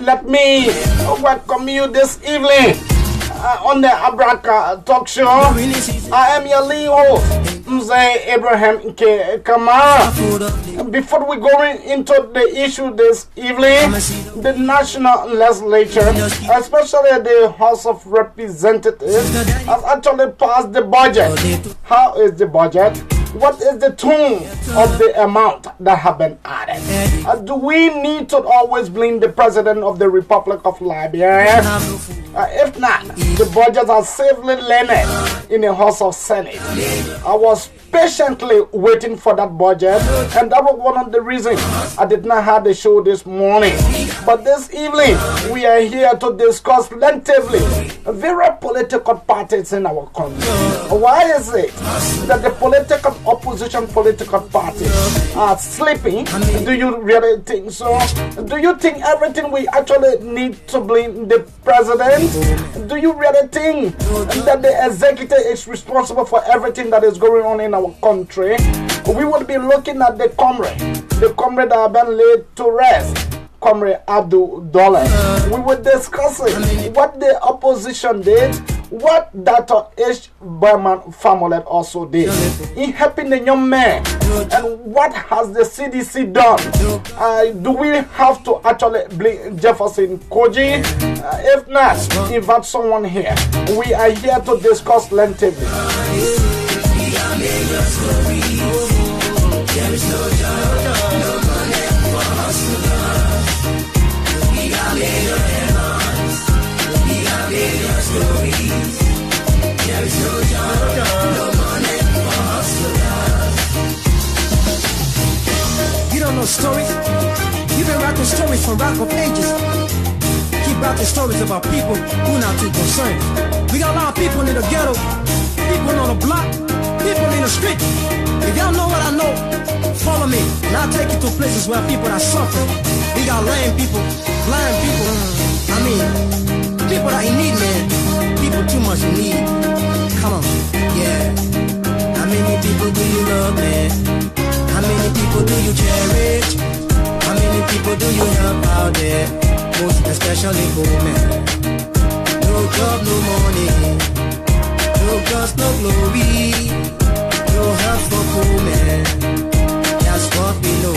Let me welcome you this evening on the Abraka Talk Show. I am your lead host, Mzee Abraham K. Kamara. Before we go into the issue this evening, the National Legislature, especially the House of Representatives, has actually passed the budget. How is the budget? What is the tune of the amount that have been added? Do we need to always blame the President of the Republic of Liberia? If not, the budget are safely landed in the House of Senate. I was patiently waiting for that budget, and that was one of the reasons I did not have the show this morning. But this evening, we are here to discuss plentifully various political parties in our country. Why is it that the opposition political parties are sleeping? Do you really think so? Do you think everything we actually need to blame the president? Do you really think that the executive is responsible for everything that is going on in our country? We would be looking at the comrade that have been laid to rest, Comrade Abdul Death. We were discussing what the opposition did, what Dr. H. Berman family also did in helping the young man, and what has the CDC done. Do we have to actually blame Jefferson Koji? If not, invite someone here. We are here to discuss lengthily. You don't know stories? You've been writing stories from rapper pages. Keep writing stories about people who not too concerned. We got a lot of people in the ghetto, people on the block, people in the street. If y'all know what I know, follow me, and I'll take you to places where people are suffering. We got lame people, blind people. I mean, people that in need, man. People too much in need. Come on, yeah. How many people do you love, man? How many people do you cherish? How many people do you help out there? Most especially women. No job, no money. No guns, no glory. No help for poor men. That's what we know.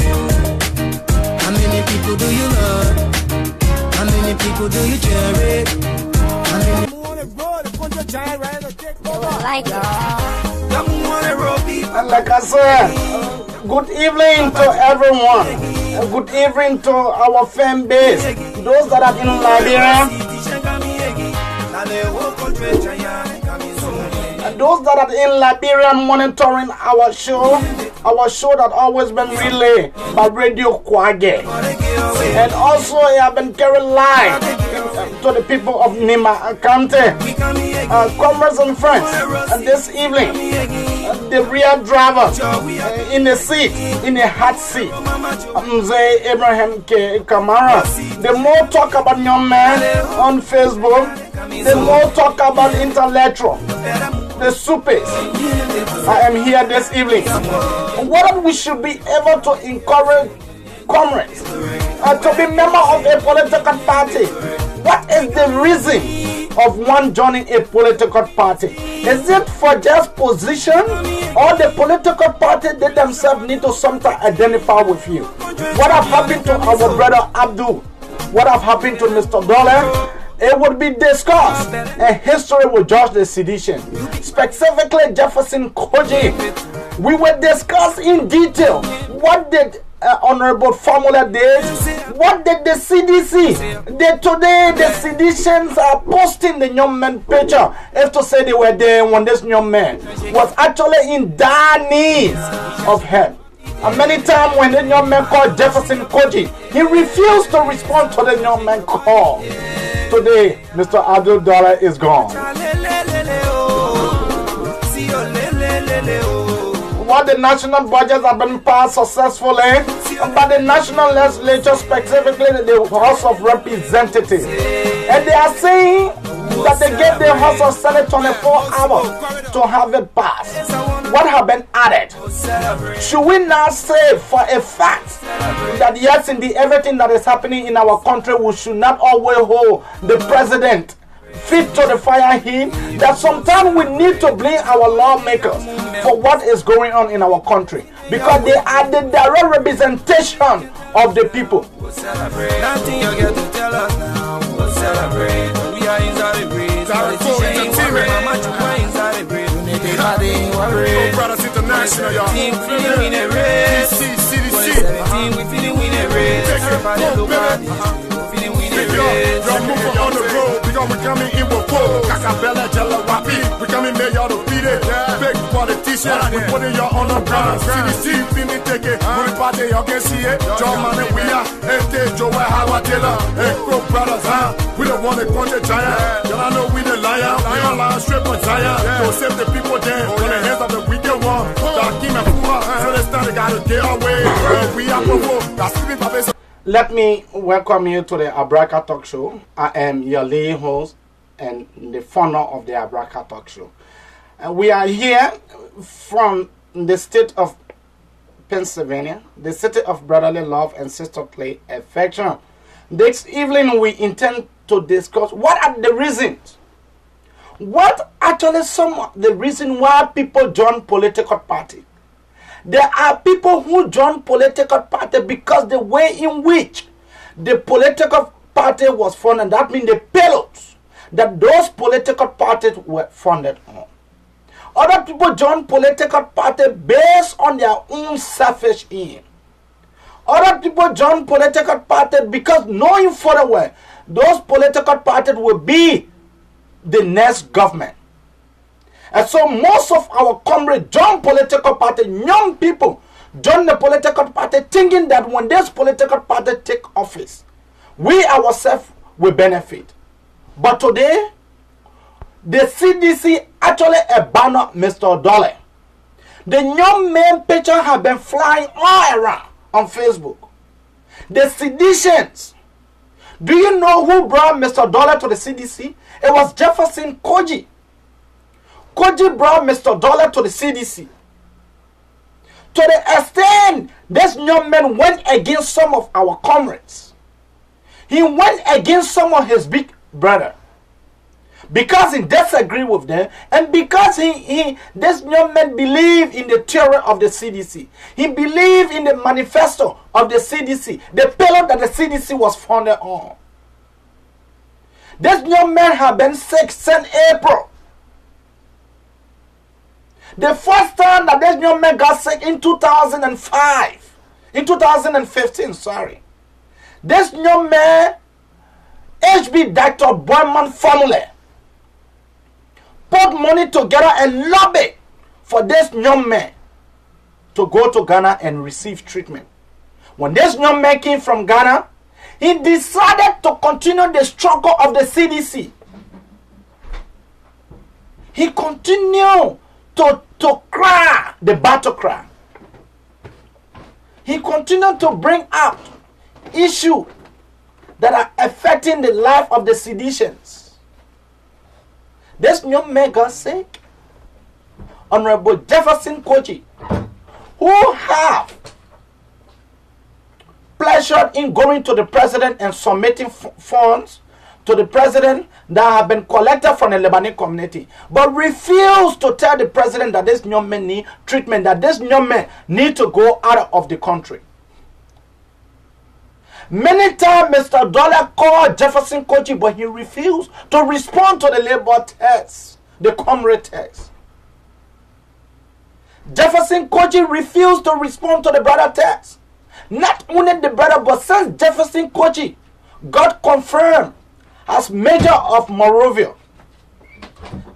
How many people do you love? How many people do you cherish? How many? Like I said, good evening to everyone. Good evening to our fan base. Those that are in Liberia, those that are in Liberia monitoring our show that always been relayed by Radio Kwage. And also I have been carried live to the people of Nima County. Comrades and friends, and this evening, the real driver in the seat, in the hot seat, Mzee Abraham K. Kamara. The more talk about young man on Facebook, the more talk about intellectual, the supers. I am here this evening. Whether we should be able to encourage comrades to be member of a political party. What is the reason of one joining a political party? Is it for just position, or the political party they themselves need to sometimes identify with you? What have happened to our brother Abdul? What have happened to Mr. Dollar? It would be discussed, and history will judge the sedition. Specifically, Jefferson Koji. We will discuss in detail what did Honorable Formula did. What did the CDC? Today the seditions are posting the young man picture. If to say they were there when this young man was actually in dire need of help. And many times when the young man called Jefferson Koji, he refused to respond to the young man call. Today, Mr. Abdul Death is gone. What the national budgets have been passed successfully by the National Legislature, specifically the House of Representatives. And they are saying that they gave the House of Senate 24 hours to have it passed. What have been added? Should we now say for a fact that yes, indeed, everything that is happening in our country, we should not always hold the president feet to the fire heat, that sometimes we need to blame our lawmakers for what is going on in our country, because they are the direct representation of the people. Nothing you get to tell us now. We'll celebrate. We are inside the breeze. Politicians ain't worried. Mama, you are inside the breeze. They ain't worried. Brothers International, y'all. Team feeling win a race. CDC. Team we feeling win a race. Everybody look at me. Feeling win a race. Y'all moving on the road because we're coming in with full. Kakabella, Jella, Wapi. We're coming there, y'all to beat it. Big politicians, we're putting y'all on the ground. CDC, feeling take it. We're the party, y'all can see it. John Man and we are. And Joe Howard Taylor. And Crow Brothers, huh? We don't want to country giant. Y'all know we the lion. We don't lie straight on giant. So save the people then. On the hands of the wicked one. So this time they gotta get away. We are for Let me welcome you to the Abraka Talk Show. I am your lead host and the founder of the Abraka Talk Show. We are here from the state of Pennsylvania, the city of brotherly love and sisterly affection. This evening we intend to discuss what are the reasons. What actually some of the reason why people join political party. There are people who join political party because the way in which the political party was funded, that means the payloads that those political parties were funded on. Other people join political party based on their own selfish aim. Other people join political party because knowing further well those political parties will be the next government. And so most of our comrades join political party, young people join the political party thinking that when this political party take office, we ourselves will benefit. But today, the CDC actually abandoned Mr. Dollar. The young man picture have been flying all around on Facebook. The seditions. Do you know who brought Mr. Dollar to the CDC? It was Jefferson Koji. Koji brought Mr. Dollar to the CDC. To the extent this young man went against some of our comrades. He went against some of his big brother. Because he disagreed with them, and because this young man believed in the theory of the CDC. He believed in the manifesto of the CDC, the pillar that the CDC was founded on. This young man had been sick since April. The first time that this young man got sick in 2015, sorry. This young man, HB Dr. Boyman family, put money together and lobby for this young man to go to Ghana and receive treatment. When this young man came from Ghana, he decided to continue the struggle of the CDC. He continued to cry the battle cry. He continued to bring out issues that are affecting the life of the seditionists. This young man got sick. Honorable Jefferson Koji, who have pleasured in going to the president and submitting funds to the president that have been collected from the Lebanese community, but refused to tell the president that this young man need treatment, that this young man need to go out of the country. Many times Mr. Dollar called Jefferson Koji, but he refused to respond to the labor text, the comrade text. Jefferson Koji refused to respond to the brother text. Not only the brother, but since Jefferson Koji got confirmed as Major of Morovia,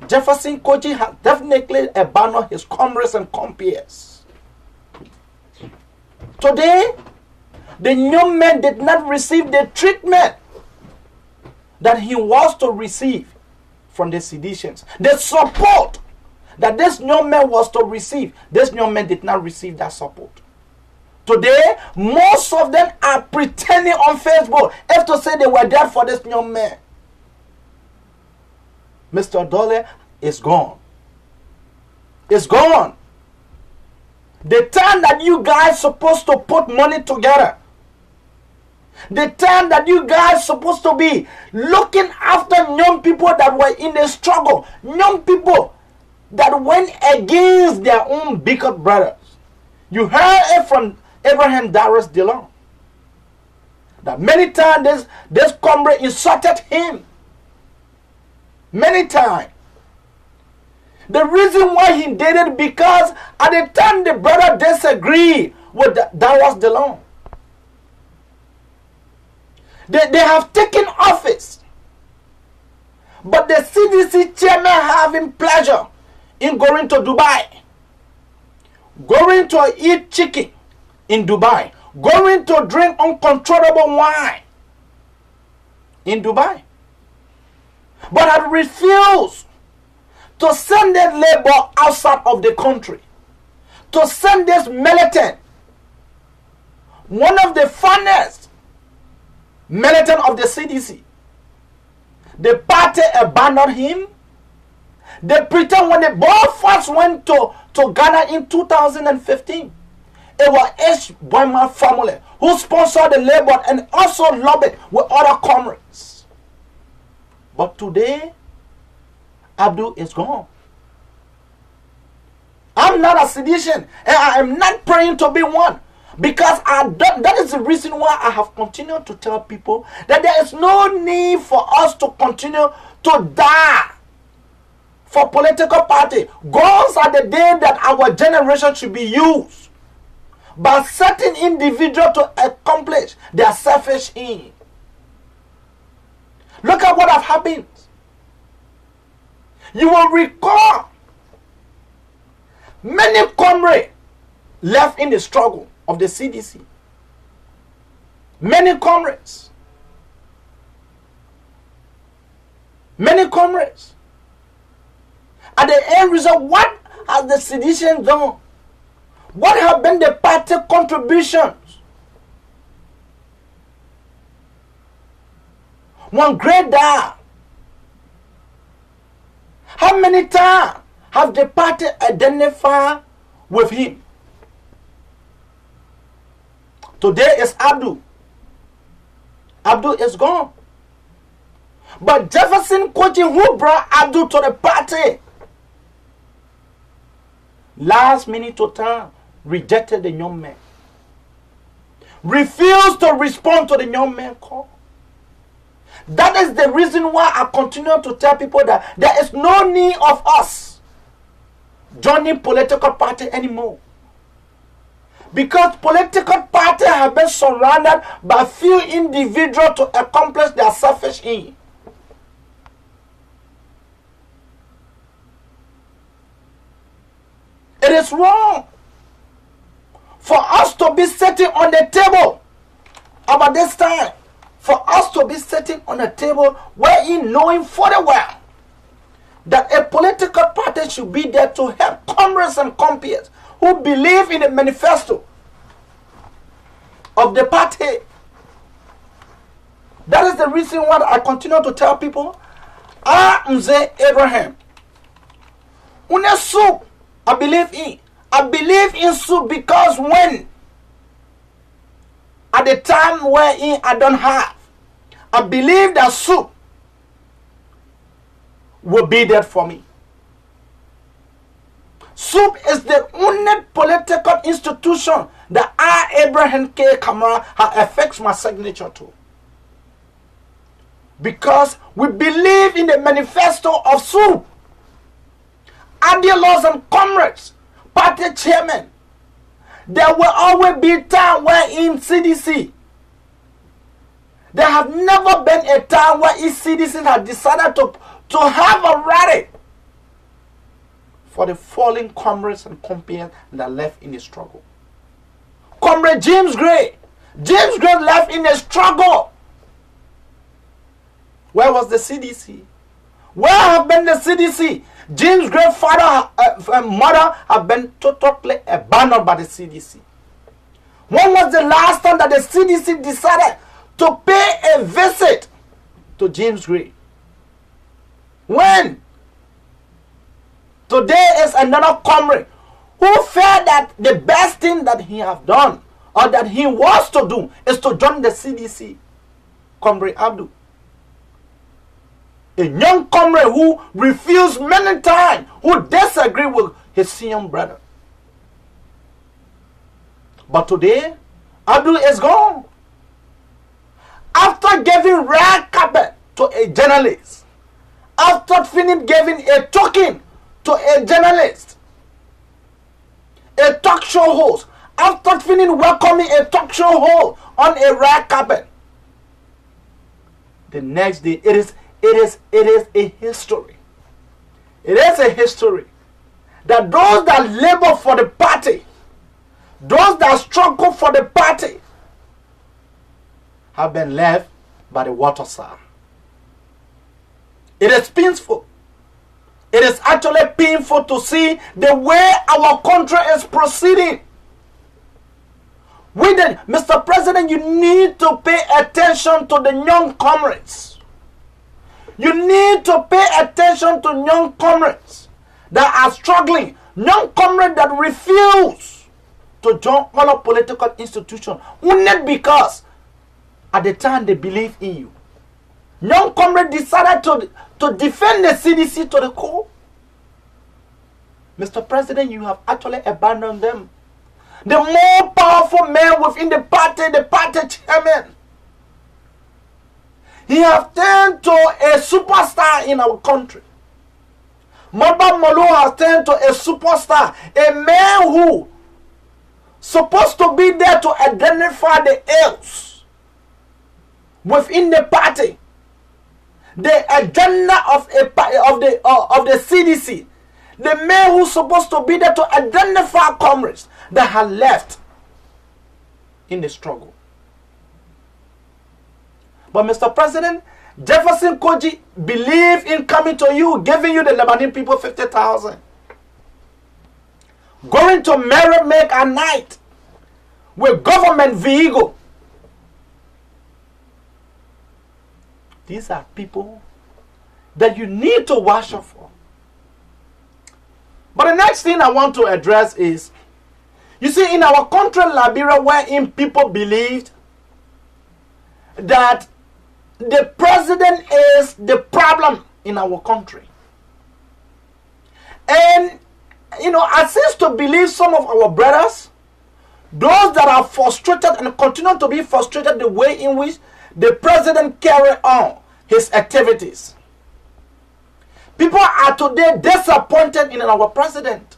Jefferson Koji has definitely abandoned his comrades and compeers. Today, the young man did not receive the treatment that he was to receive from the seditions. The support that this young man was to receive, this young man did not receive that support. Today, most of them are pretending on Facebook if to say they were there for this young man. Mr. Dollar is gone. It's gone. The time that you guys supposed to put money together, The time that you guys supposed to be looking after young people that were in the struggle. Young people that went against their own bigot brothers. You heard it from Abraham Darius Dillon. That many times this comrade insulted him. Many times. The reason why he did it because at the time the brother disagreed with Darius Dillon. They have taken office. But the CDC chairman having pleasure in going to Dubai. Going to eat chicken in Dubai. Going to drink uncontrollable wine in Dubai. But I refuse to send that labor outside of the country. To send this militant, one of the finest militant of the CDC. The party abandoned him. They pretend when the both first went to Ghana in 2015, it was H. Boyman family who sponsored the labor and also lobbied with other comrades. But today, Abdul is gone. I'm not a sedition and I am not praying to be one. Because that is the reason why I have continued to tell people that there is no need for us to continue to die for political party. Goals are the day that our generation should be used by certain individuals to accomplish their selfish aim. Look at what have happened. You will recall many comrades left in the struggle of the CDC. Many comrades. Many comrades. At the end result, what has the sedition done? What have been the party contributions? One great died. How many times have the party identified with him? Today is Abdul. Abdul is gone. But Jefferson Koji, who brought Abdul to the party, last minute to time, rejected the young man. Refused to respond to the young man call. That is the reason why I continue to tell people that there is no need of us joining political party anymore. Because political parties have been surrounded by few individuals to accomplish their selfish aim. It is wrong for us to be sitting on the table about this time. For us to be sitting on a table wherein knowing fully well that a political party should be there to help comrades and compeers who believe in the manifesto of the party. That is the reason why I continue to tell people, Mzee Abraham, une soup, I believe in. I believe in soup because when, at the time wherein I don't have, I believe that soup will be there for me. Soup is the only political institution that I, Abraham K. Kamara, has affixed my signature to. Because we believe in the manifesto of soup. Ideologues and comrades, party chairman, there will always be time where in CDC, there have never been a time where each citizen has decided to have a rally for the fallen comrades and compeers that left in the struggle. Comrade James Gray. James Gray left in a struggle. Where was the CDC? Where have been the CDC? James Gray's father and mother have been totally abandoned by the CDC. When was the last time that the CDC decided to pay a visit to James Gray? When? Today is another comrade who felt that the best thing that he have done or that he was to do is to join the CDC, Comrade Abdul. A young comrade who refused many times, who disagreed with his senior brother. But today, Abdul is gone. After giving red carpet to a journalist, after finishing giving a token to a journalist, a talk show host, after finishing welcoming a talk show host on a red carpet, the next day it is a history. It is a history that those that labor for the party, those that struggle for the party, have been left by the waterside. It is painful. It is actually painful to see the way our country is proceeding. Mr. President, you need to pay attention to the young comrades. You need to pay attention to young comrades that are struggling, young comrades that refuse to join other political institutions, only because at the time they believe in you. Young comrades decided to defend the CDC to the core. Mr. President, you have actually abandoned them. The more powerful man within the party chairman. He has turned to a superstar in our country. Maba Molu has turned to a superstar, a man who supposed to be there to identify the ills within the party, the agenda of the CDC, the man who's supposed to be there to identify comrades that have left in the struggle. But Mr. President, Jefferson Koji believed in coming to you, giving you the Lebanese people 50,000. Going to merrymaker at night with government vehicle. These are people that you need to watch out for. But the next thing I want to address is, you see, in our country, Liberia, wherein people believed that the president is the problem in our country. And, I cease to believe some of our brothers, those that are frustrated and continue to be frustrated the way in which the president carry on his activities. People are today disappointed in our president.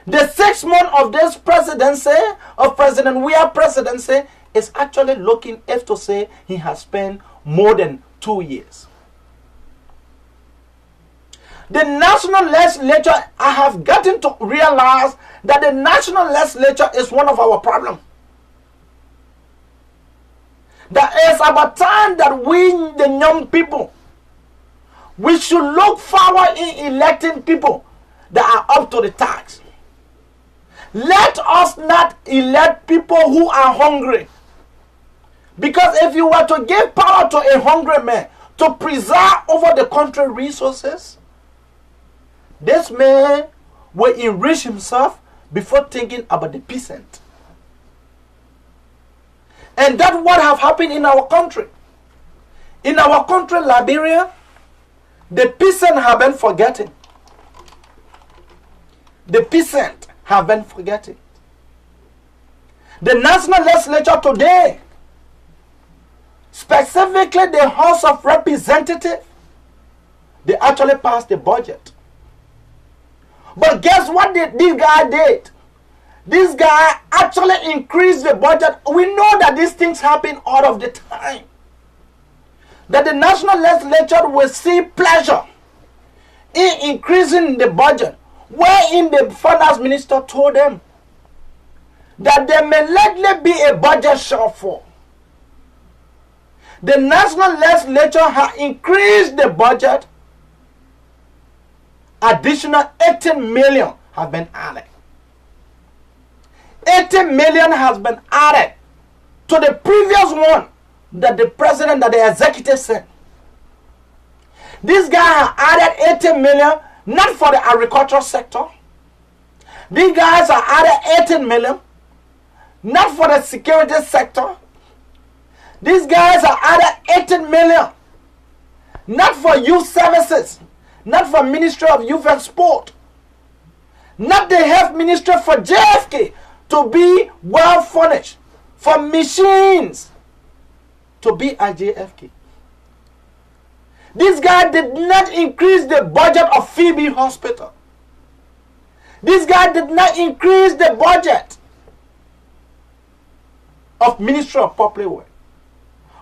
The 6 months of this presidency, of President Weah presidency, is actually looking as to say he has spent more than 2 years. The national legislature, I have gotten to realize that the national legislature is one of our problems. That it's about time that we, the young people, we should look forward in electing people that are up to the task. Let us not elect people who are hungry. Because if you were to give power to a hungry man to preserve over the country resources, this man will enrich himself before thinking about the peasant. And that's what have happened in our country. In our country, Liberia, the peasant have been forgetting. The peasant have been forgetting. The national legislature today, specifically the House of Representatives, they actually passed the budget. But guess what this guy did? This guy actually increased the budget. We know that these things happen all of the time. That the national legislature will see pleasure in increasing the budget, wherein the finance minister told them that there may likely be a budget shortfall. The national legislature has increased the budget. Additional 18 million have been added. 80 million has been added to the previous one that the president, that the executive sent. This guy has added 80 million, not for the agricultural sector. These guys are added 18 million not for the security sector. These guys are added 18 million, not for youth services, not for Ministry of Youth and Sport, not the health ministry for JFK to be well furnished, for machines to be at JFK. This guy did not increase the budget of Phoebe Hospital. This guy did not increase the budget of Ministry of Public Works.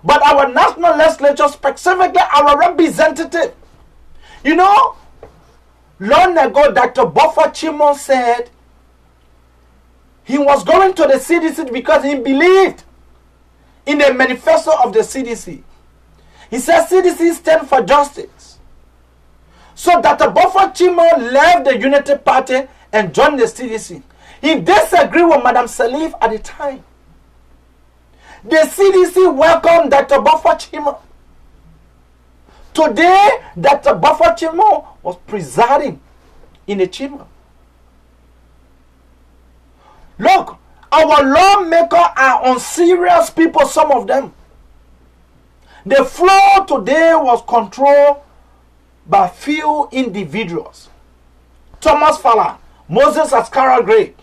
But our national legislature, specifically our representative, you know, long ago, Dr. Buffer Chimon said he was going to the CDC because he believed in the manifesto of the CDC. He said CDC stand for justice. So Dr. Buffer Chimon left the Unity Party and joined the CDC. He disagreed with Madam Salif at the time. The CDC welcomed Dr. Buffer Chimon. Today, Dr. Buffer Chimon was presiding in the chamber. Look, our lawmakers are unserious people, some of them. The floor today was controlled by few individuals. Thomas Fowler, Moses Ascara Gray,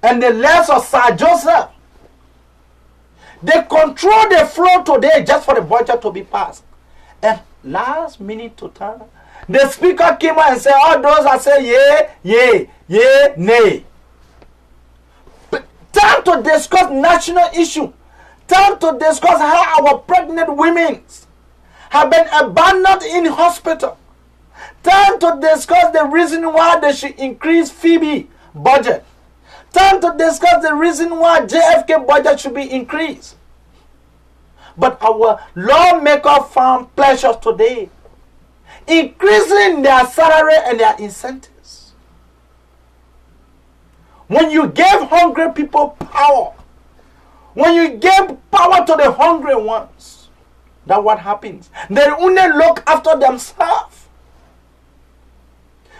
and the less of Sir Joseph. They control the floor today just for the budget to be passed. And last minute to turn, the speaker came out and said, all those that say yay, nay. But time to discuss national issue. Time to discuss how our pregnant women have been abandoned in hospital. Time to discuss the reason why they should increase Phoebe budget. Time to discuss the reason why JFK budget should be increased. But our lawmakers found pleasure today increasing their salary and their incentives. When you give hungry people power, when you give power to the hungry ones, that's what happens. They only look after themselves.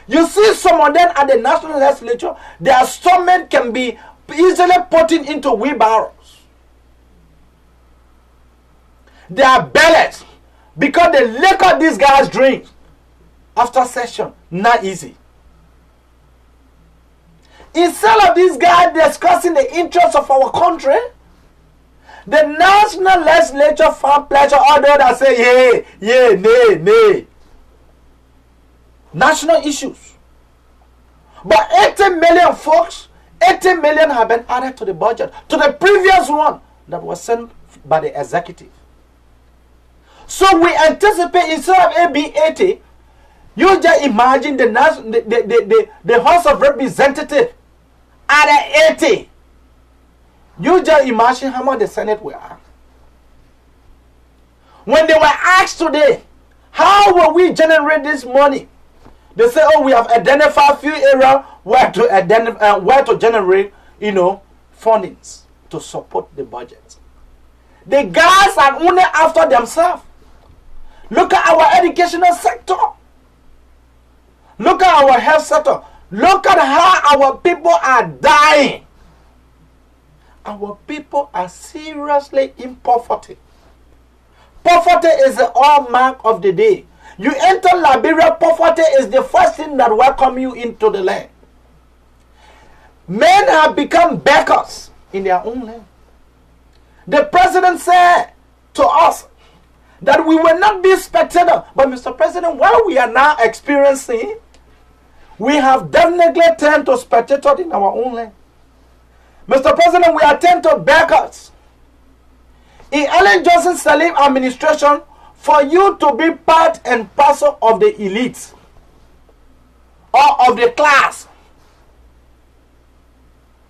You see some of them at the national legislature, their stomach can be easily put into wheelbarrows. Their bellies, because the liquor these guys drink after session, not easy. Instead of these guys discussing the interests of our country, the national legislature found pleasure, although they say nay. National issues. But 80 million folks, 80 million have been added to the budget, to the previous one that was sent by the executive. So we anticipate, instead of it being 80, you just imagine the House of Representatives at 80. You just imagine how much the Senate will have. When they were asked today, how will we generate this money? They say, oh, we have identified a few areas where to generate, fundings to support the budget. The guys are only after themselves. Look at our educational sector. Look at our health sector. Look at how our people are dying. Our people are seriously in poverty. Poverty is the hallmark of the day. You enter Liberia, poverty is the first thing that welcomes you into the land. Men have become beggars in their own land. The president said to us that we will not be spectators. But Mr. President, what we are now experiencing, we have definitely turned to spectators in our own land. Mr. President, we are turned to beggars. In Ellen Johnson Sirleaf administration, for you to be part and parcel of the elites or of the class,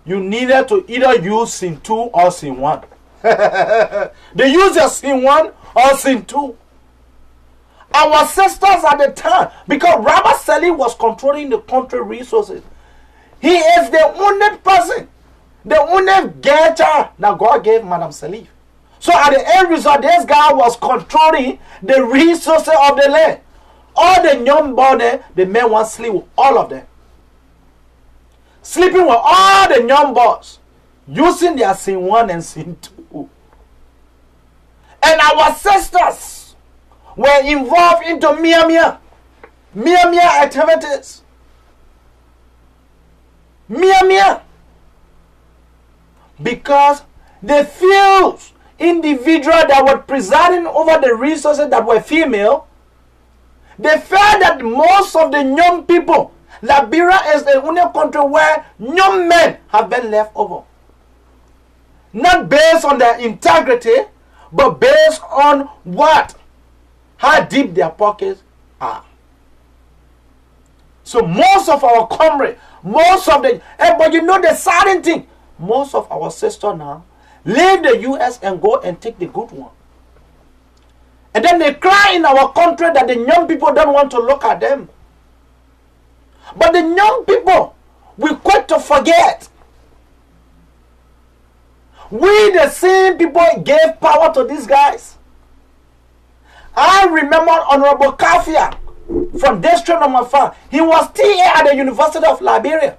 you needed to either use sin 2 or sin 1. They use your sin 1 or sin 2. Our sisters at the time, because Robert Sirleaf was controlling the country resources, he is the only person, the only girl that God gave Madam Sirleaf. So at the end result, this guy was controlling the resources of the land. All the young boys, the men want to sleep with all of them. Sleeping with all the young boys. using their sin 1 and sin 2. And our sisters were involved into Mia activities. Mia. Because the few individuals that were presiding over the resources that were female, they felt that most of the young people, Liberia is the only country where young men have been left over. Not based on their integrity, but based on what? How deep their pockets are. So most of our comrades, but you know the sad thing, most of our sisters now leave the US and go and take the good one. And then they cry in our country that the young people don't want to look at them. But the young people, we quick to forget. We, the same people, gave power to these guys. I remember Honorable Kafia from District Number 5. He was TA at the University of Liberia.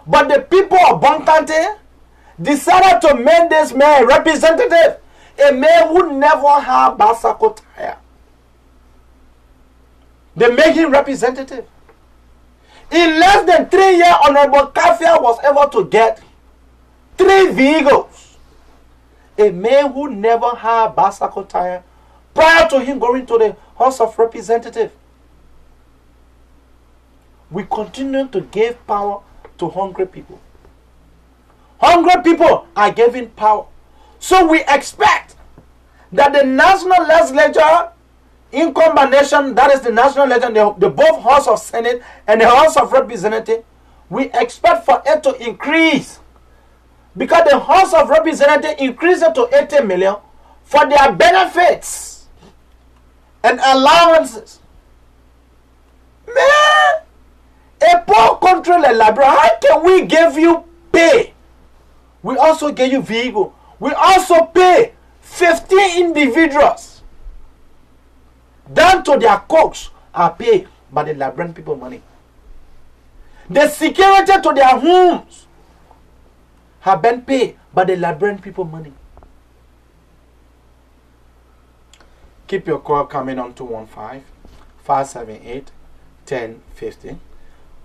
But the people of Bonkante decided to make this man representative. A man who never had Basako tire. They made him representative. In less than 3 years, Honorable Kafia was able to get 3 vehicles. A man who never had Basako tire prior to him going to the House of Representatives. We continue to give power to hungry people. Hungry people are given power. So we expect that the national legislature, in combination, that is the national legislature, the both House of Senate and the House of Representatives, we expect for it to increase. Because the House of Representatives increased it to 80 million for their benefits and allowances. Man, a poor country like Liberia, how can we give you pay? We also give you vehicle. We also pay 15 individuals down to their cooks are paid by the Liberian people money. The security to their homes have been paid by the Liberian people money. Keep your call coming on 215-578-1050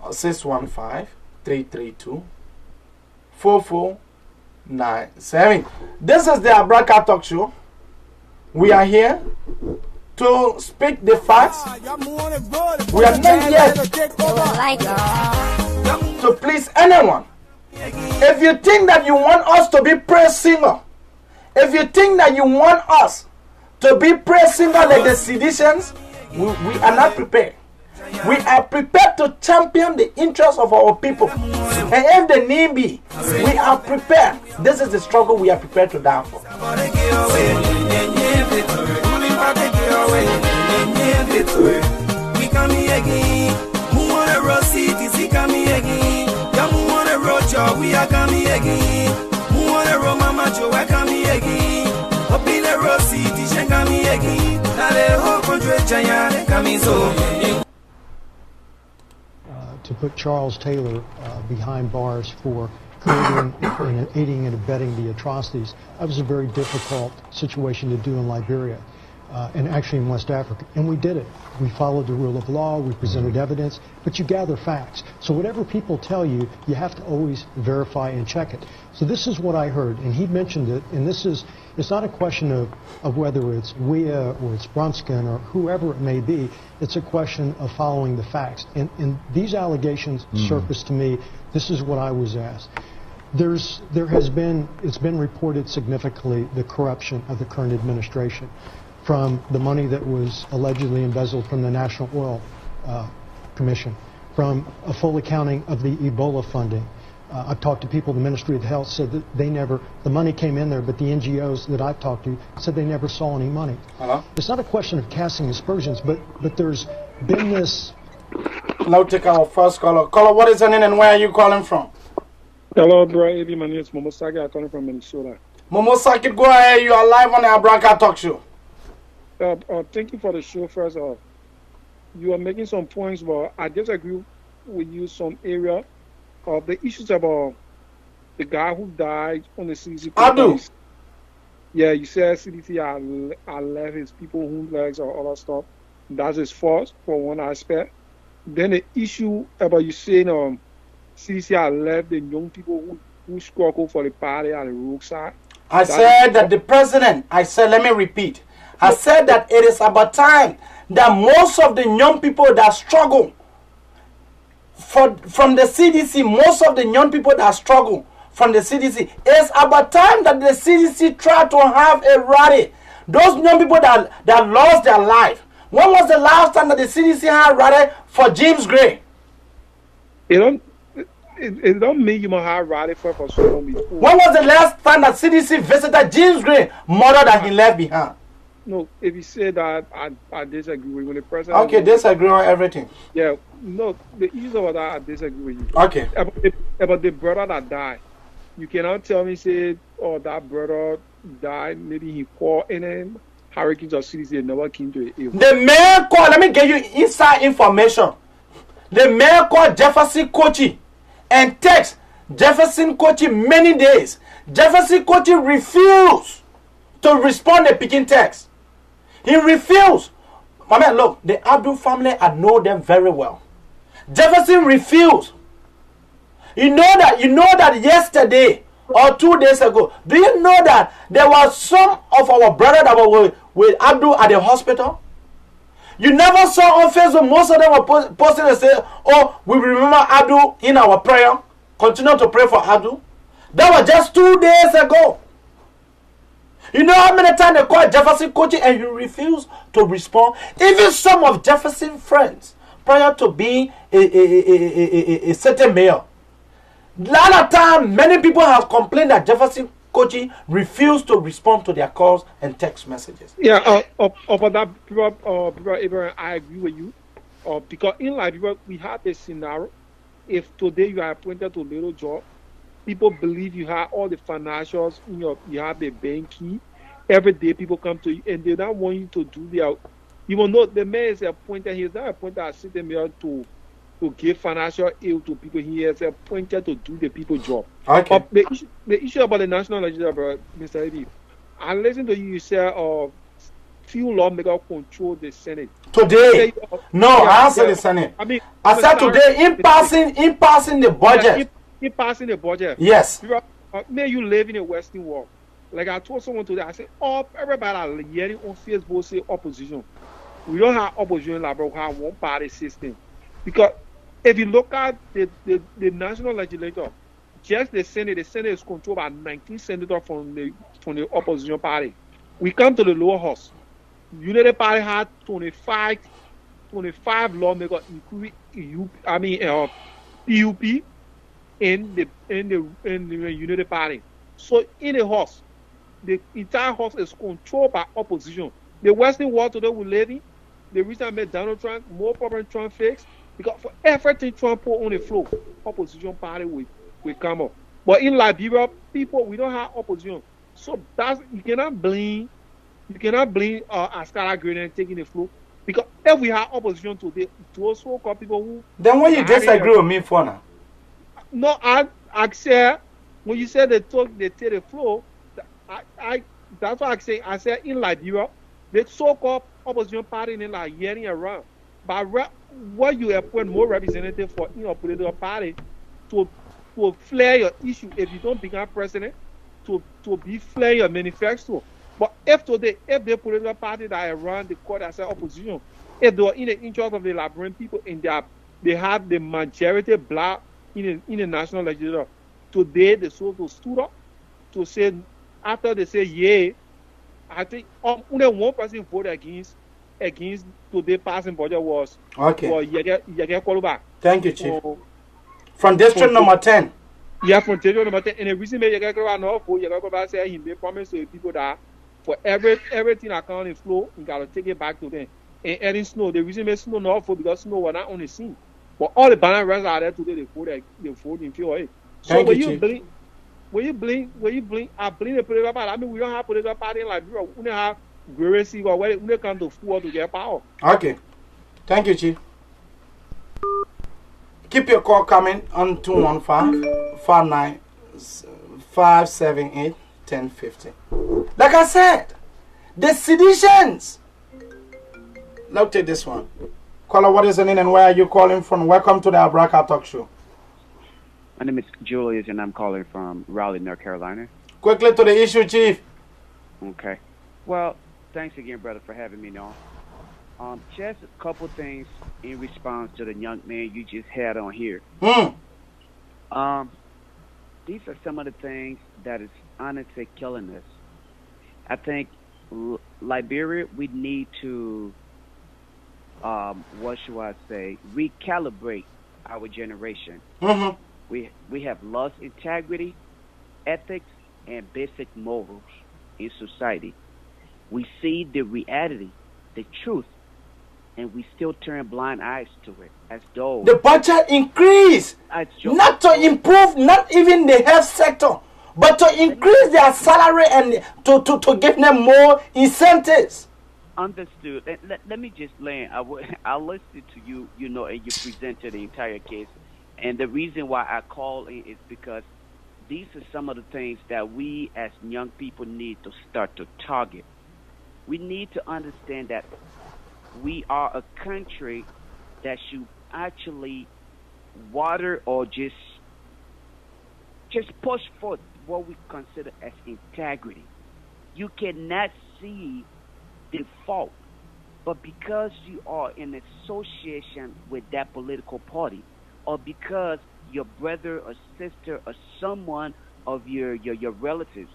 or 615-332-4497. This is the Abraka Talk Show. We are here to speak the facts. We are not yet to please anyone. If you think that you want us to be praise singer, if you think that you want us to be praise singer like the seditionists, we are not prepared. We are prepared to champion the interests of our people. And if the need be, we are prepared. This is the struggle we are prepared to die for. We are coming again. Who want to roll mama Joe? I come again. Up in the road city, she come again. Now the whole country, China, coming so. To put Charles Taylor behind bars for creating and aiding and abetting the atrocities, that was a very difficult situation to do in Liberia. And actually in West Africa. And we did it. We followed the rule of law, we presented evidence, but you gather facts. So whatever people tell you, you have to always verify and check it. So this is what I heard, and he mentioned it, and it's not a question of whether it's WIA or it's Brunskin or whoever it may be, it's a question of following the facts. And these allegations surfaced to me, this is what I was asked. It's been reported significantly the corruption of the current administration, from the money that was allegedly embezzled from the National Oil Commission, from a full accounting of the Ebola funding. I've talked to people, the Ministry of Health said that the money came in there, but the NGOs that I've talked to said they never saw any money. It's not a question of casting aspersions, but there's been this... Now take our first caller. Caller, what is your name and where are you calling from? Hello, bro. My name is Momosaki. I'm calling from Minnesota. Momosaki, go ahead. You are live on the Abraka Talk Show. Thank you for the show. First off, you are making some points, but I disagree with you some area of the issues about the guy who died on the CDC. Abdul. Yeah, you said CDC I left his people whose legs or other stuff. That's his fault for one aspect. Then the issue about you saying CDC I left the young people who struggle for the party at the roadside. I said that the president, let me repeat. I said that it is about time that most of the young people that struggle from the CDC, most of the young people that struggle from the CDC, it's about time that the CDC try to have a rally. Those young people that lost their life. When was the last time that the CDC had a rally for James Gray? It don't mean you must have rally for so long before. When was the last time that CDC visited James Gray, mother that he left behind? No, if you say that, I disagree with you. When the president... Okay, disagree on everything. Yeah, no, the issue about that, I disagree with you. Okay. About the brother that died. You cannot tell me, say, that brother died, maybe he called in and hurricanes or CDC never came to it. The man called, let me give you inside information. The man called Jefferson Kochi and text Jefferson Kochi many days. Jefferson Kochi refused to respond to picking text. He refused. My man, look, the Abdul family, I know them very well. Jefferson refused. You know that yesterday or 2 days ago, do you know that there was some of our brothers that were with Abdul at the hospital? You never saw on Facebook, most of them were posting and say, oh, we remember Abdul in our prayer. Continue to pray for Abdul. That was just 2 days ago. You know how many times they called Jefferson Kochi and he refused to respond? Even some of Jefferson's friends, prior to being a certain mayor. A lot of time, many people have complained that Jefferson Kochi refused to respond to their calls and text messages. Yeah, about that, people, Abraham, I agree with you. Because in Liberia, we have a scenario. If today you are appointed to a little job, people believe you have all the financials, you have the bank key. Every day people come to you and they don't want you to do their... You will know the man is appointed, he is not appointed as city mayor to give financial aid to people. He is appointed to do the people's job. Okay. The issue about the national legislature, Mr. Eddie, I listened to you say few lawmakers control the Senate. Today? I answered the Senate. I said today, in passing the budget. In passing the budget. Yes. May you live in a Western world. Like I told someone today, I said, everybody hearing on Facebook say opposition. We don't have opposition like we have one party system. Because if you look at the national legislature, just the Senate is controlled by 19 senators from the opposition party. We come to the lower house. Unity Party had 25 lawmakers, including PUP in the Unity Party. So in the house, the entire house is controlled by opposition. The Western world today we live in, the reason I made Donald Trump more problem Trump fix, because for everything Trump put on the floor, opposition party will come up. But in Liberia, people, we don't have opposition. So you cannot blame Ascara Green taking the floor. Because if we have opposition today, those so-called people who... Then when you disagree with me for now? No, I said, when you said they take the floor, that's what I said in Liberia, the so-called opposition party in like hearing around. But what you appoint more representatives for in your political party to flare your issue if you don't become president, to be flare your manifesto. But if the political party that around the court as an opposition, if they are in the interest of the Liberian people and they have the majority black in the national legislature, today they sort of stood up to say, after they say yeah, I think only one person voted against today passing budget was Yege Koluba. Thank you, Chief. From district number 10. Yeah, from district number 10. And the reason Yege Koluba not vote, Yege Koluba said he made promise to the people that for everything account in flow, you gotta take it back to them. And adding snow, the reason made snow not vote because snow was not on the scene. But all the banner runs out there today, they vote in favor of it. So when you blame, I blame the political party. I mean, we don't have political party in Liberia. We don't have Guerresi or where they come to fool to get power. Okay. Thank you, Chief. Keep your call coming on 215-59 578-1050. Like I said, the seditions. Now take this one. Caller, what is the name and where are you calling from? Welcome to the Abraka Talk Show. My name is Julius, and I'm calling from Raleigh, North Carolina. Quickly to the issue, Chief. Okay. Well, thanks again, brother, for having me on. Just a couple things in response to the young man you just had on here. These are some of the things that is honestly killing us. I think Liberia, we need to, what should I say, recalibrate our generation. We have lost integrity, ethics, and basic morals in society. We see the reality, the truth, and we still turn blind eyes to it as though the budget increase, not to improve, not even the health sector, but to increase their salary and to give them more incentives. Understood. Let me just land. I'll listen to you, and you presented the entire case. And the reason why I call in is because these are some of the things that we as young people need to start to target. We need to understand that we are a country that should actually water or just push forth what we consider as integrity. You cannot see the fault, but because you are in association with that political party, or because your brother or sister or someone of your relatives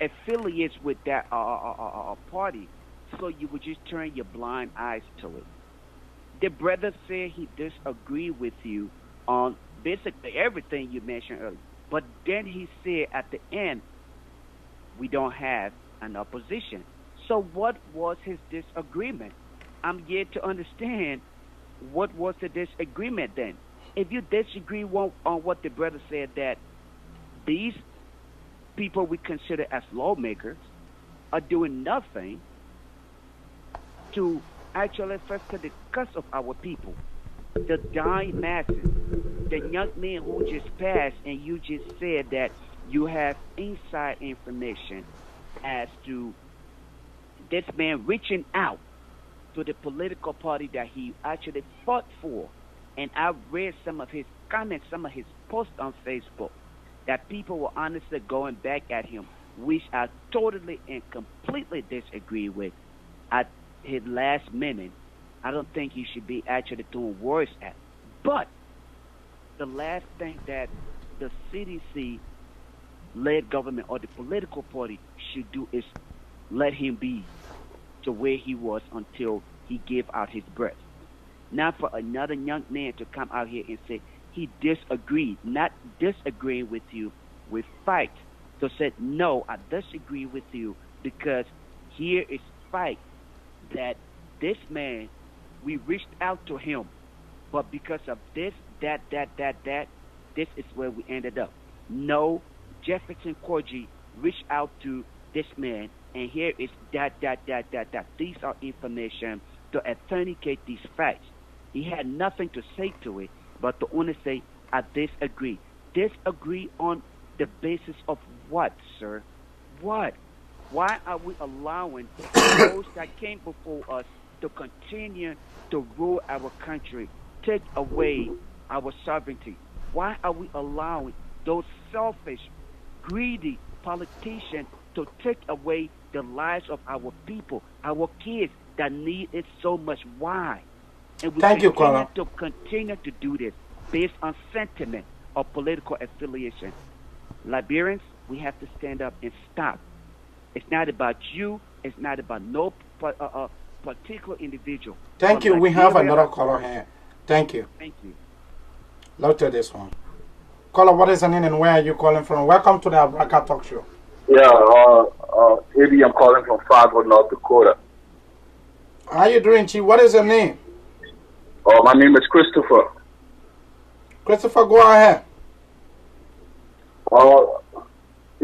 affiliates with that party, so you would just turn your blind eyes to it. The brother said he disagreed with you on basically everything you mentioned earlier, but then he said at the end, we don't have an opposition. So what was his disagreement? I'm yet to understand what was the disagreement then. If you disagree on what the brother said, that these people we consider as lawmakers are doing nothing to actually foster the disgust of our people, the dying masses, the young men who just passed, and you just said that you have inside information as to this man reaching out to the political party that he actually fought for. And I read some of his comments, some of his posts on Facebook, that people were honestly going back at him, which I totally and completely disagree with. At his last minute, I don't think he should be actually doing worse at. But the last thing that the CDC-led government or the political party should do is let him be to where he was until he gave out his breath. Not for another young man to come out here and say he disagreed, not disagreeing with you, with fight. So said, no, I disagree with you because here is fight that this man, we reached out to him, but because of this, that, this is where we ended up. No, Jefferson Corgi reached out to this man, and here is that. These are information to authenticate these facts. He had nothing to say to it, but to only say, I disagree. Disagree on the basis of what, sir? What? Why are we allowing those that came before us to continue to rule our country, take away our sovereignty? Why are we allowing those selfish, greedy politicians to take away the lives of our people, our kids that need it so much? Why? And we continue to do this based on sentiment or political affiliation. Liberians, we have to stand up and stop. It's not about you. It's not about no particular individual. Thank you. We have another caller here. Thank you. Thank you. Let's do this one. Caller, what is your name and where are you calling from? Welcome to the Abraka Talk Show. Yeah, Eddie, I'm calling from Fargo, North Dakota. How are you doing, Chief? What is your name? My name is Christopher. Christopher, go ahead.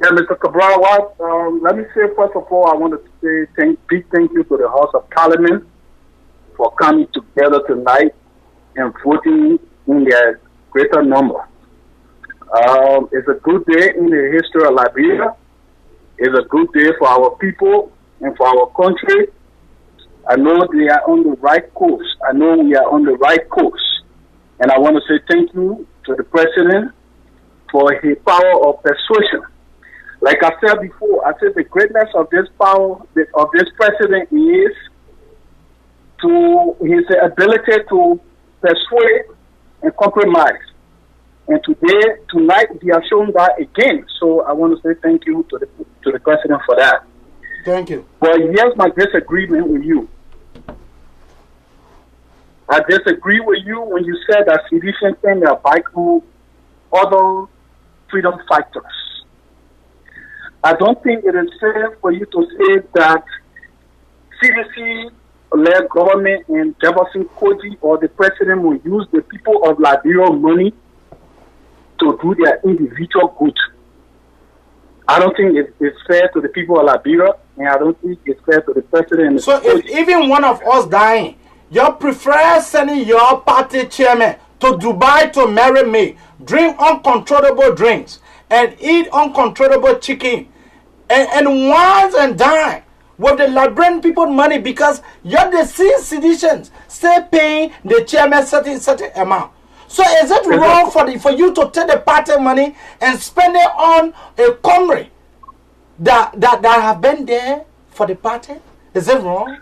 Yeah, Mr. Cabral, let me say, first of all, I want to say big thank you to the House of Parliament for coming together tonight and voting in their greater number. It's a good day in the history of Liberia. It's a good day for our people and for our country. I know they are on the right course. I know we are on the right course. And I want to say thank you to the president for his power of persuasion. Like I said before, I said the greatness of this power, of this president is to his ability to persuade and compromise. And tonight, he has shown that again. So I want to say thank you to the president for that. Thank you. But here's my disagreement with you. I disagree with you when you said that sedition can bite on other freedom fighters. I don't think it is fair for you to say that CDC-led government and Jefferson Koji or the president will use the people of Liberia money to do their individual good. I don't think it's fair to the people of Liberia, and I don't think it's fair to the president. So if even one of us dying, you prefer sending your party chairman to Dubai to marry me, drink uncontrollable drinks, and eat uncontrollable chicken, and once and dine with the Liberian people money because you're the seditions still paying the chairman certain amount. So is it wrong for you to take the party money and spend it on a comrade that have been there for the party? Is it wrong?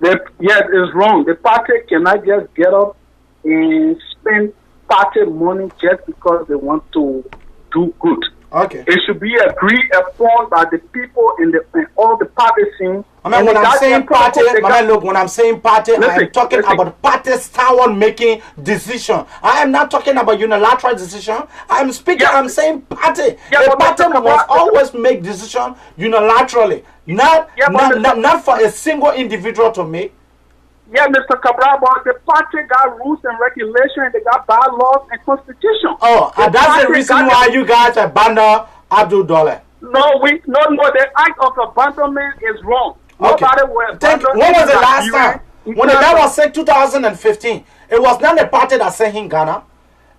Yes, it's wrong. The party cannot just get up and spend party money just because they want to do good. Okay. It should be agreed upon by the people in all the party scene. I mean, when I'm saying party, when I'm saying party, I'm talking about party style making decision. I am not talking about unilateral decision. I'm speaking. I'm saying party. The party must always make decision unilaterally, not for a single individual to make. Yeah, Mr. Cabral, but the party got rules and regulations, they got bylaws and constitution. Oh, and that's the reason why you guys abandon Abdul Death. No, the act of abandonment is wrong. Okay. Nobody will abandon. When was the last time? When the guy was said 2015, it was not the party that sent him Ghana.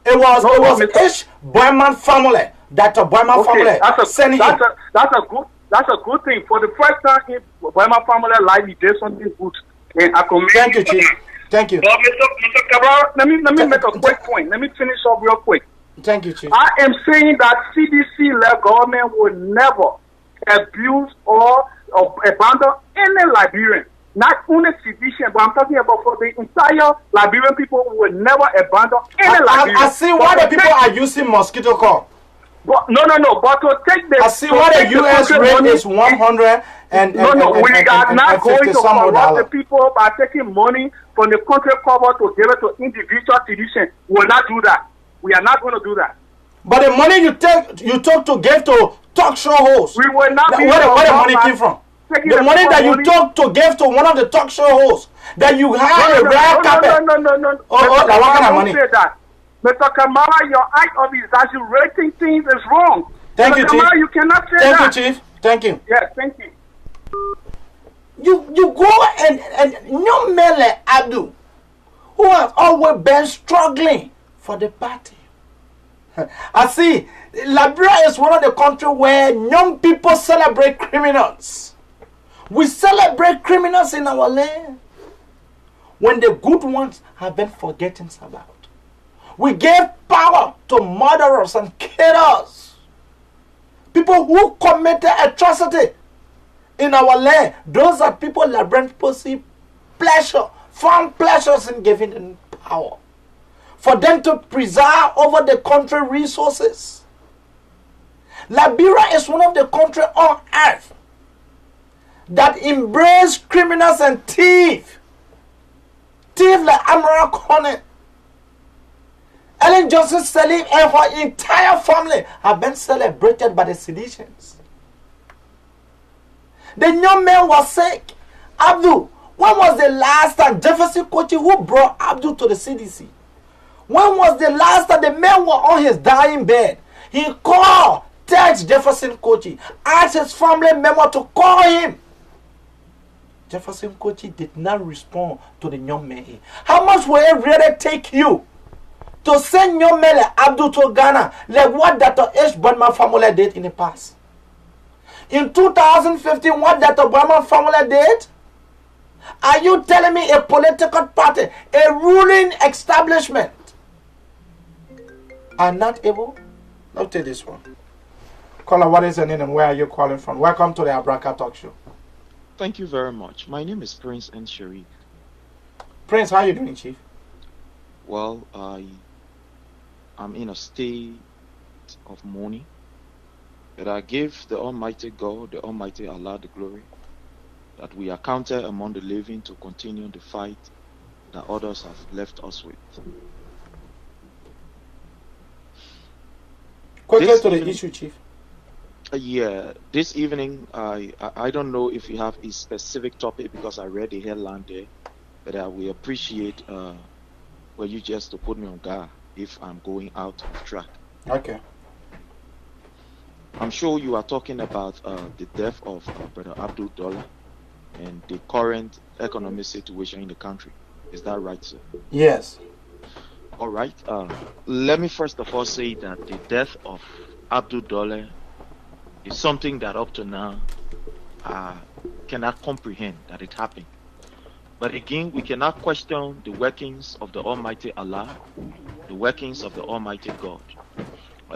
It was H. Boyman family, Dr. Boyman family sent him. That's a good thing. For the first time in Boyman family life, he did something good. Thank you, Chief. Thank you. Mr. Cabral, let me make a quick point. Let me finish up real quick. Thank you, Chief. I am saying that CDC-led government will never abuse or abandon any Liberian. Not only sedition, but I'm talking about for the entire Liberian people will never abandon any Liberian. I see why the people are using mosquito coil. But no. But to take the... I see why the U.S. rate is 100 and we are not going to corrupt the people by taking money from the country cover to give it to individual sedition. We will not do that. We are not going to do that. But the money you took to give to talk show hosts. We will not be... Where the money came from? The money that you took to give to one of the talk show hosts that you had a red carpet. No. What kind of money? Mr. Kamara, your act of exaggerating things is wrong. Thank you, Kamara, Chief. You cannot say that. Thank you, Chief. Thank you. Yes, thank you. You go and young men like Abdul, who has always been struggling for the party. I see, Liberia is one of the countries where young people celebrate criminals. We celebrate criminals in our land when the good ones have been forgotten about. We gave power to murderers and killers. People who committed atrocity in our land. Those are people Liberian people see pleasure, found pleasures in giving them power. For them to preserve over the country resources. Liberia is one of the countries on earth that embrace criminals and thieves. Thieves like Amara Kone, Ellen Johnson Sirleaf and her entire family have been celebrated by the seditions. The young man was sick. Abdul, when was the last time Jefferson Kochi who brought Abdul to the CDC? When was the last time the man was on his dying bed? He called, text Jefferson Kochi, asked his family member to call him. Jefferson Kochi did not respond to the young man. How much will it really take you to send Nyomele Abdul to Ghana, like what Dr. H. Bodman family did in the past. In 2015, what Dr. Bodman family did? Are you telling me a political party, a ruling establishment, are not able? Let's take this one. Caller, what is your name and where are you calling from? Welcome to the Abraka Talk Show. Thank you very much. My name is Prince N. Sharif. Prince, how are you doing, Chief? Well, I'm in a state of mourning, but I give the Almighty God, the Almighty Allah, the glory, that we are counted among the living to continue the fight that others have left us with. Quickly to the issue, Chief. Yeah, this evening, I don't know if you have a specific topic because I read the headline there, but I will appreciate for you just to put me on guard if I'm going out of track. Okay. I'm sure you are talking about the death of Brother Abdul Death and the current economic situation in the country. Is that right, sir? Yes. All right. Let me first of all say that the death of Abdul Death is something that up to now cannot comprehend that it happened. But again, we cannot question the workings of the Almighty Allah, the workings of the Almighty God.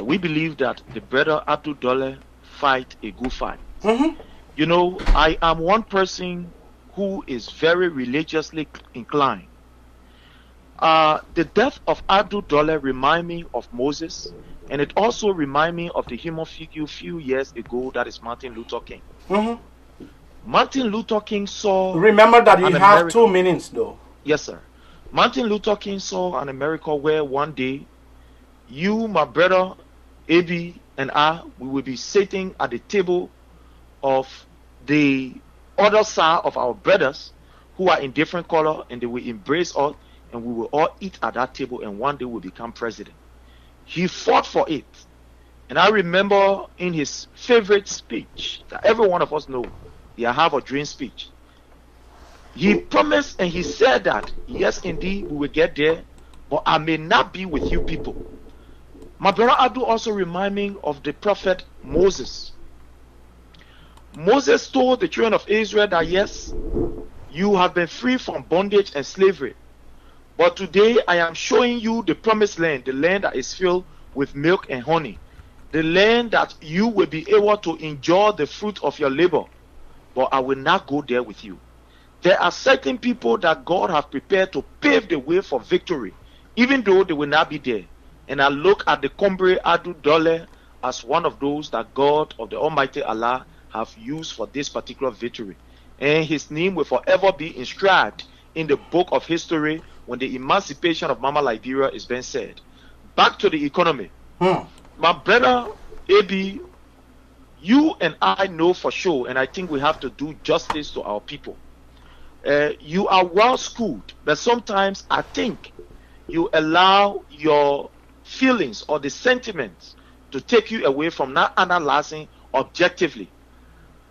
We believe that the brother Abdul Death fight a good fight. Mm-hmm. You know, I am one person who is very religiously inclined. The death of Abdul Death remind me of Moses, and it also remind me of the human figure few years ago, that is Martin Luther King. Mm-hmm. Martin Luther King saw... Remember that you have 2 minutes, though. Yes, sir. Martin Luther King saw an America where one day, you, my brother, AB, and I, we will be sitting at the table of the other side of our brothers who are in different color, and they will embrace us, and we will all eat at that table, and one day we'll become president. He fought for it. And I remember in his favorite speech that every one of us know, the I Have a Dream speech, he promised and he said that, yes, indeed, we will get there, but I may not be with you people. My brother Abdul also remind me of the prophet Moses. Moses told the children of Israel that, yes, you have been free from bondage and slavery, but today I am showing you the promised land, the land that is filled with milk and honey, the land that you will be able to enjoy the fruit of your labor, but I will not go there with you. There are certain people that God has prepared to pave the way for victory, even though they will not be there. And I look at the comrade Abdul Death as one of those that God of the Almighty Allah have used for this particular victory. And his name will forever be inscribed in the book of history when the emancipation of Mama Liberia is being said. Back to the economy. My brother AB, you and I know for sure, and I think we have to do justice to our people. You are well schooled, but sometimes I think you allow your feelings or the sentiments to take you away from not analyzing objectively.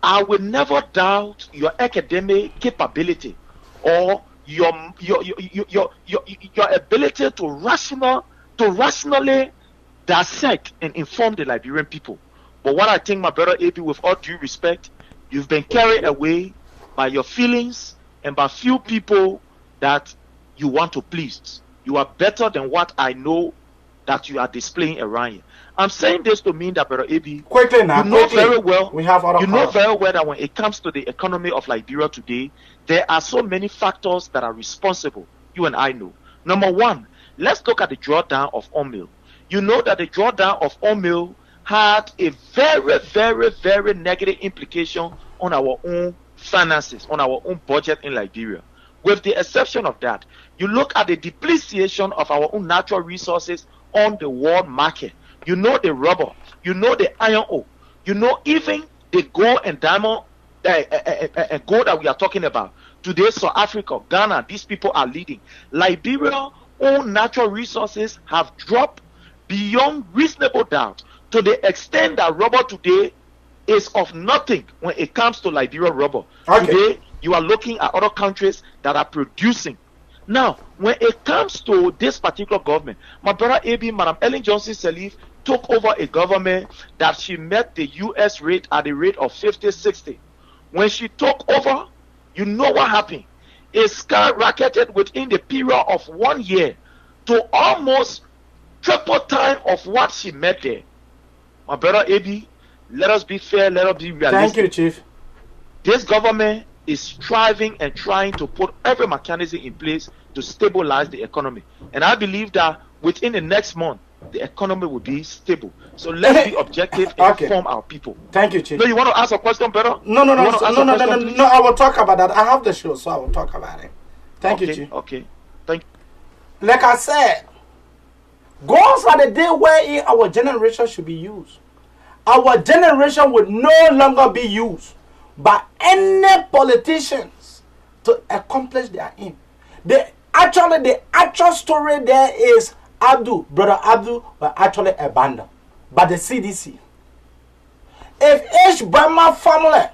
I will never doubt your academic capability or your ability to rationally dissect and inform the Liberian people. But what I think, my brother AB, with all due respect, you've been carried away by your feelings and by few people that you want to please. You are better than what I know that you are displaying around here. I'm saying this to mean that, brother AB, quickly now, you know very well. We have other know very well that when it comes to the economy of Liberia today, there are so many factors that are responsible. You and I know. Number one, let's look at the drawdown of oil. You know that the drawdown of oil had a very, very, very negative implication on our own finances, on our own budget in Liberia. With the exception of that, you look at the depreciation of our own natural resources on the world market. You know the rubber, you know the iron ore, you know even the gold and diamond gold that we are talking about. Today, South Africa, Ghana, these people are leading. Liberia's own natural resources have dropped beyond reasonable doubt to the extent that rubber today is of nothing when it comes to Liberia rubber. Okay. Today, you are looking at other countries that are producing Now, when it comes to this particular government, my brother AB, Madam Ellen Johnson Sirleaf, took over a government that she met the US rate at the rate of 50, 60. When she took over, you know what happened? It skyrocketed within the period of 1 year to almost triple time of what she met there. My brother AB, let us be fair, let us be realistic. Thank you, Chief. This government is striving and trying to put every mechanism in place to stabilize the economy. And I believe that within the next month, the economy will be stable. So let's be objective and inform our people. Thank you, Chief. No, you want to ask a question, brother? No, I will talk about that. I have the show, so I will talk about it. Thank you, Chief. Okay. Thank you. Like I said, goals are the day where our generation should be used. Our generation will no longer be used by any politicians to accomplish their aim. The actual story there is Brother Abdul was actually abandoned by the CDC. If H. Burma family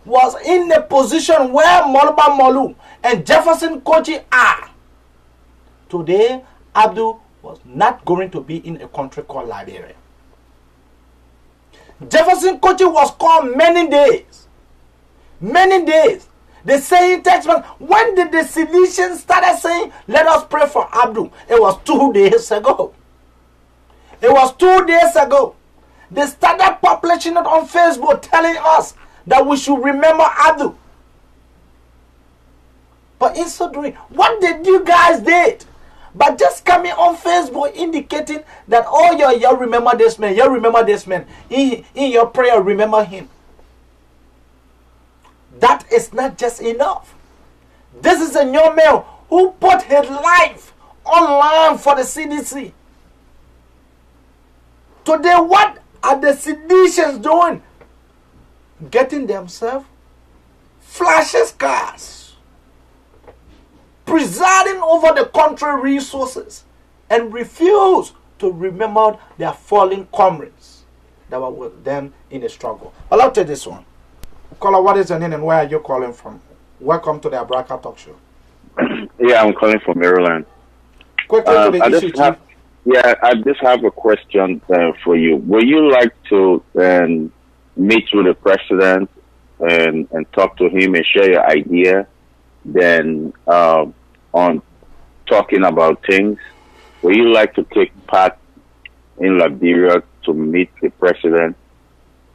was in the position where Moluba Molu and Jefferson Kochi are, today Abdul was not going to be in a country called Liberia. Jefferson Kochi was called many days. Many days. The saying text, when did the Silesians started saying, let us pray for Abdul? It was 2 days ago. It was 2 days ago. They started publishing it on Facebook telling us that we should remember Abdul. But in so doing, what did you guys did? But just coming on Facebook indicating that, oh, you remember this man, you remember this man. In your prayer, remember him. That is not just enough. This is a young man who put his life online for the CDC. Today, what are the seditious doing? Getting themselves flashes cars, presiding over the country resources, and refuse to remember their fallen comrades that were with them in the struggle. Well, I'll take this one. Caller, what is your name and where are you calling from? Welcome to the Abraka Talk Show. Yeah, I'm calling from Maryland. Quickly to the issue, Chief. I just have a question for you. Would you like to meet with the president and talk to him and share your idea then on talking about things? Would you like to take part in Liberia to meet the president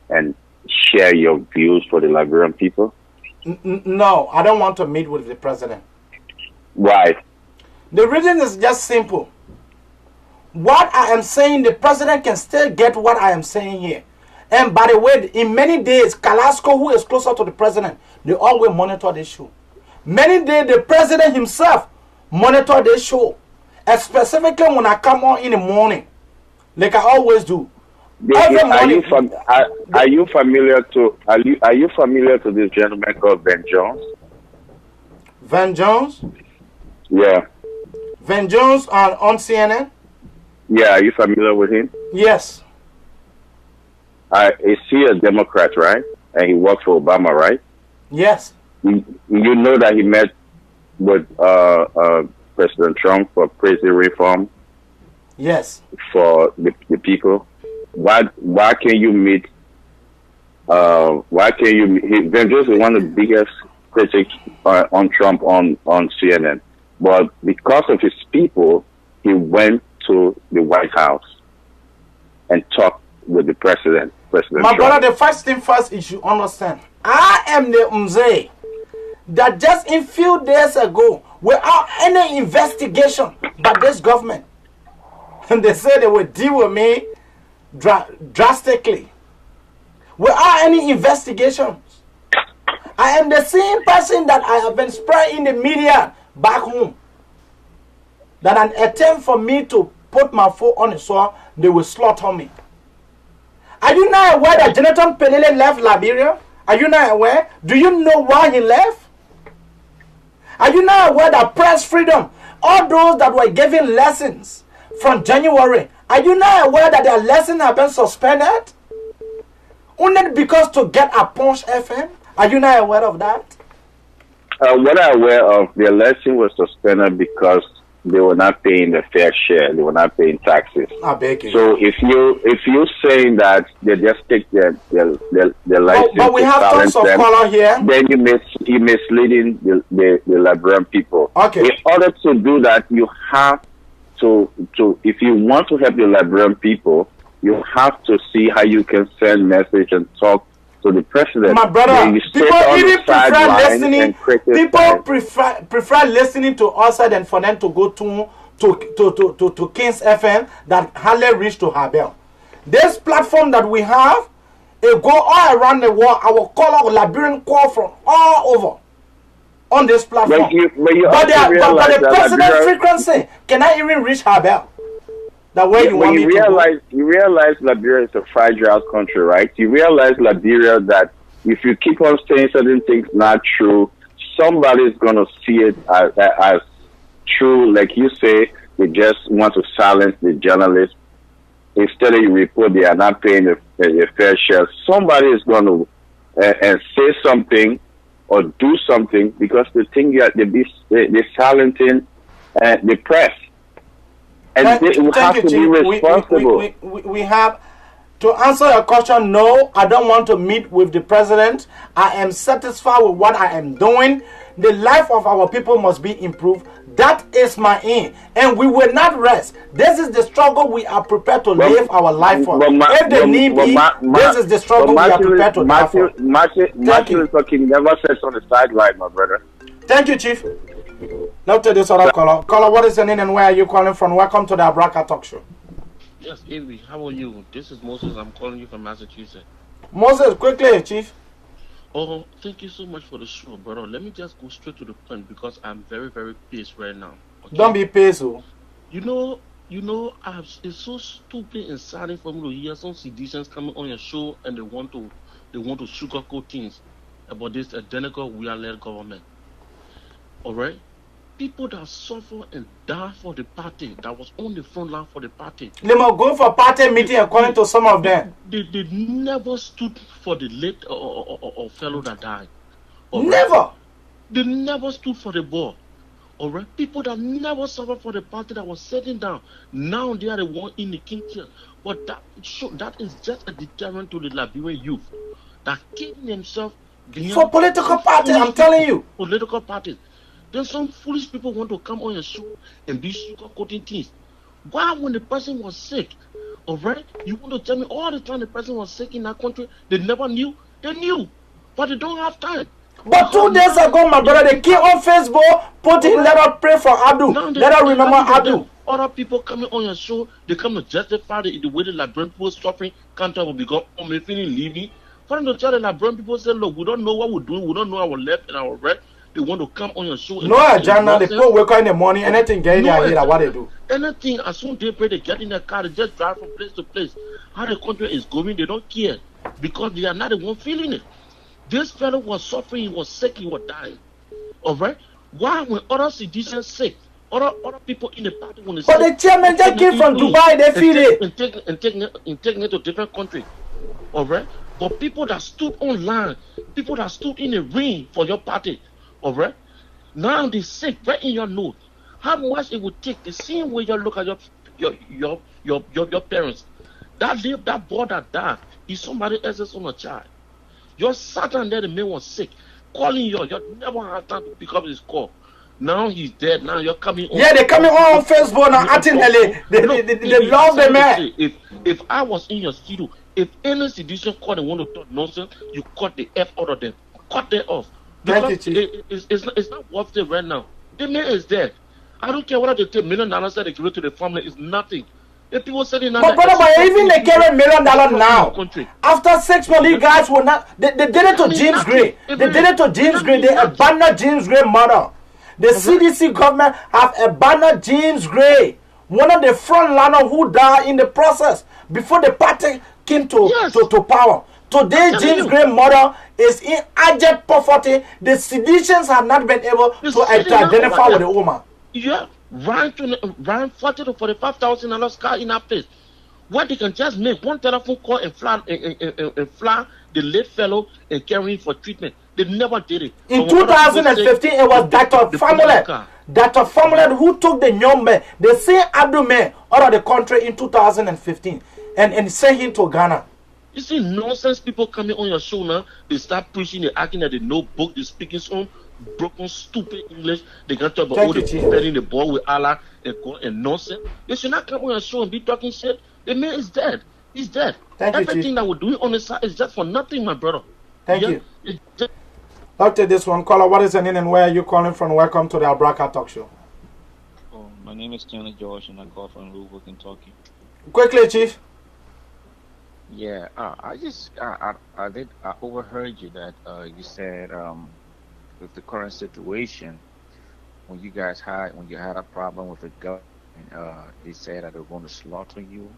and share your views for the Liberian people? No, I don't want to meet with the president. Why? The reason is just simple. What I am saying, the president can still get what I am saying here. And by the way, in many days, Kalasco, who is closer to the president, they always monitor this show. Many days, the president himself monitor this show. And specifically when I come on in the morning, like I always do. Are you familiar to this gentleman called Ben Jones? Van Jones? Yeah. Van Jones on CNN? Yeah, are you familiar with him? Yes. Is he a Democrat, right? And he worked for Obama, right? Yes. You know that he met with President Trump for prison reform? Yes. For the people? Why can't you meet? Ben Jones is one of the biggest critics on Trump on CNN, but because of his people, he went to the White House and talked with the president. President My Trump. brother, the first thing first is you understand. I am the Mzee that just in few days ago, without any investigation by this government, and they said they would deal with me drastically without any investigations. I am the same person that I have been spreading in the media back home. That an attempt for me to put my foot on the soil, they will slaughter me. Are you not aware that Jonathan Pelele left Liberia? Are you not aware? Do you know why he left? Are you not aware that press freedom, all those that were giving lessons from January, are you not aware that their lessons have been suspended? Only because to get a Punch FM? Are you not aware of that? what I'm aware of, the election was suspended because they were not paying the fair share. They were not paying taxes. I beg you. So if you're saying that they just take their license, but we have tons of color here. Then you're misleading the Liberian people. Okay. In order to do that, you have to if you want to help the Liberian people, you have to see how you can send message and talk to the president. My brother, people even prefer listening. People prefer listening to us than for them to go to King's FM that hardly reach to Habel. This platform that we have, it go all around the world. I will call out Liberian call from all over on this platform. But the president frequency cannot even reach Habel. That way you realize Liberia is a fragile country, right? You realize Liberia that if you keep on saying certain things not true, somebody's going to see it as true. Like you say, they just want to silence the journalists. Instead of you report they are not paying the fair share, somebody is going to say something or do something because they think they're silencing the press. And they will have to be responsible. We have to answer your question. No, I don't want to meet with the president. I am satisfied with what I am doing. The life of our people must be improved. That is my aim, and we will not rest. This is the struggle we are prepared to live our life for. If the need be, this is the struggle we are prepared to live for. Martin Luther King never sits on the sideline, my brother. Thank you, Chief. Now to this other caller. Caller, what is your name and where are you calling from? Welcome to the Abraka Talk Show. Yes, Avery, how are you? This is Moses. I'm calling you from Massachusetts. Moses, quickly, Chief. Oh, thank you so much for the show, brother. Let me just go straight to the point because I'm very, very pissed right now. Okay? Don't be pissed, oh. You know, it's so stupid and sad for me to hear some citizens coming on your show and they want to sugarcoat things about this identical we-are-led government. All right? People that suffer and die for the party, that was on the front line for the party. They must go for party meeting according to some of them. They never stood for the late or fellow that died. Never. Right? They never stood for the ball. All right? People that never suffered for the party that was sitting down, now they are the one in the kingdom. But that is just a deterrent to the Liberian youth that keep themselves for political parties. I'm telling you, political parties. Then some foolish people want to come on your show and be sugarcoating things. Why, when the person was sick, all right, you want to tell me all the time the person was sick in that country, they never knew? They knew, but they don't have time. But 2 days ago, my brother, they came on Facebook, putting, let us pray for Abdul. Let us remember Abdul. Other people coming on your show, they come to justify the way the Liberian people suffering can't have because I'm feeling leaving. For them to tell the Liberian people, say, look, we don't know what we're doing, we don't know our left and our right. They want to come on your show. No agenda. They put wake up in the morning. Anything get in their head, what they do. Anything, as soon as they pray, they get in their car, they just drive from place to place. How the country is going, they don't care. Because they are not the one feeling it. This fellow was suffering, he was sick, he was dying. Alright? Why when other citizens sick, other people in the party when they but the chairman just came from Dubai, they feel it. And taking it to different country. Alright? But people that stood online, people that stood in the ring for your party. Alright, now they sick right in your nose. How much it would take the same way you look at your parents. That boy that died is somebody else's on a child. Your Satan there, the man was sick, calling you. You never had time to pick up his call. Now he's dead. Now you're coming on. Yeah, they're coming on Facebook now, acting LA. They love the man. If I was in your studio, if any citizen called and want to talk nonsense, you cut the F out of them. Cut them off. Because it's not worth it right now. The man is dead. I don't care whether they take $1 million that they give it to the family. It's nothing. If people say but brother, but even they carry $1 million now. After 6 police guys will not. They did it to James Gray. They did it to James Gray. They abandoned James Gray murder. The CDC government have abandoned James Gray, one of the frontliners who died in the process before the party came to power. Today, James Gray murder is in abject poverty. The seditions have not been able to identify with the woman. Yeah, run $40,000 to $45,000 car in that place. What they can just make one telephone call and fly the late fellow and carry him for treatment. They never did it. In 2015, it was Dr. Famulet. Dr. Famulet who took the young man, the same Abdul man, out of the country in 2015 and sent him to Ghana. You see nonsense people coming on your show now, they start preaching, they acting that they know book, they speaking some broken, stupid English. They can talk about all the spending the ball with Allah and nonsense. They should not come on your show and be talking shit. The man is dead. He's dead. Everything that we're doing on the side is just for nothing, my brother. Thank you. I'll take this one. Caller, what is your name and where are you calling from? Welcome to the Albraka Talk Show. Oh, my name is Stanley George and I call from Louisville, Kentucky. Quickly, Chief. Yeah, I overheard you that you said with the current situation, when you had a problem with the government, they said that they were going to slaughter you.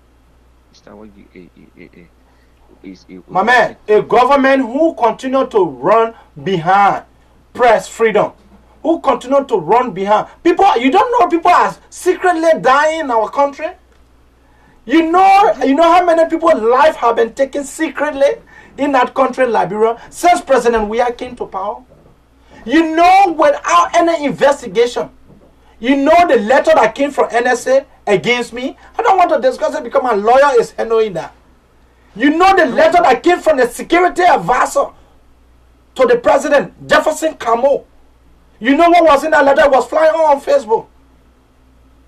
Is that what you? My man, a government who continue to run behind press freedom, who continue to run behind people. You don't know people are secretly dying in our country. You know how many people's life have been taken secretly in that country, Liberia, since President Weah came to power. You know, without any investigation, you know the letter that came from NSA against me. I don't want to discuss it because my lawyer is handling that. You know the letter that came from the security advisor to the president, Jefferson Camo. You know what was in that letter? It was flying on Facebook.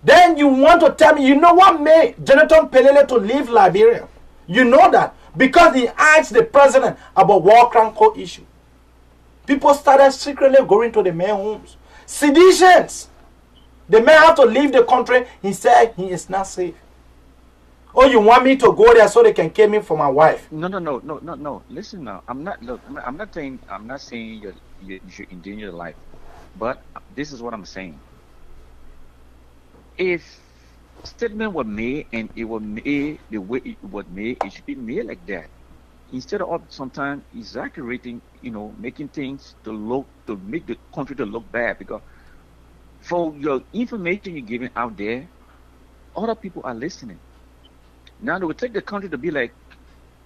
Then you want to tell me, you know what made Jonathan Pelele to leave Liberia? You know that because he asked the president about war crime court issue. People started secretly going to the main homes. Seditions. The man have to leave the country. He said he is not safe. Oh, you want me to go there so they can kill me for my wife? No. Listen now. I'm not saying you should endanger your life, but this is what I'm saying. If statement was made and it was made the way it was made, it should be made like that. Instead of sometimes exaggerating, making things to make the country to look bad, because for your information you're giving out there, other people are listening. Now they will take the country to be like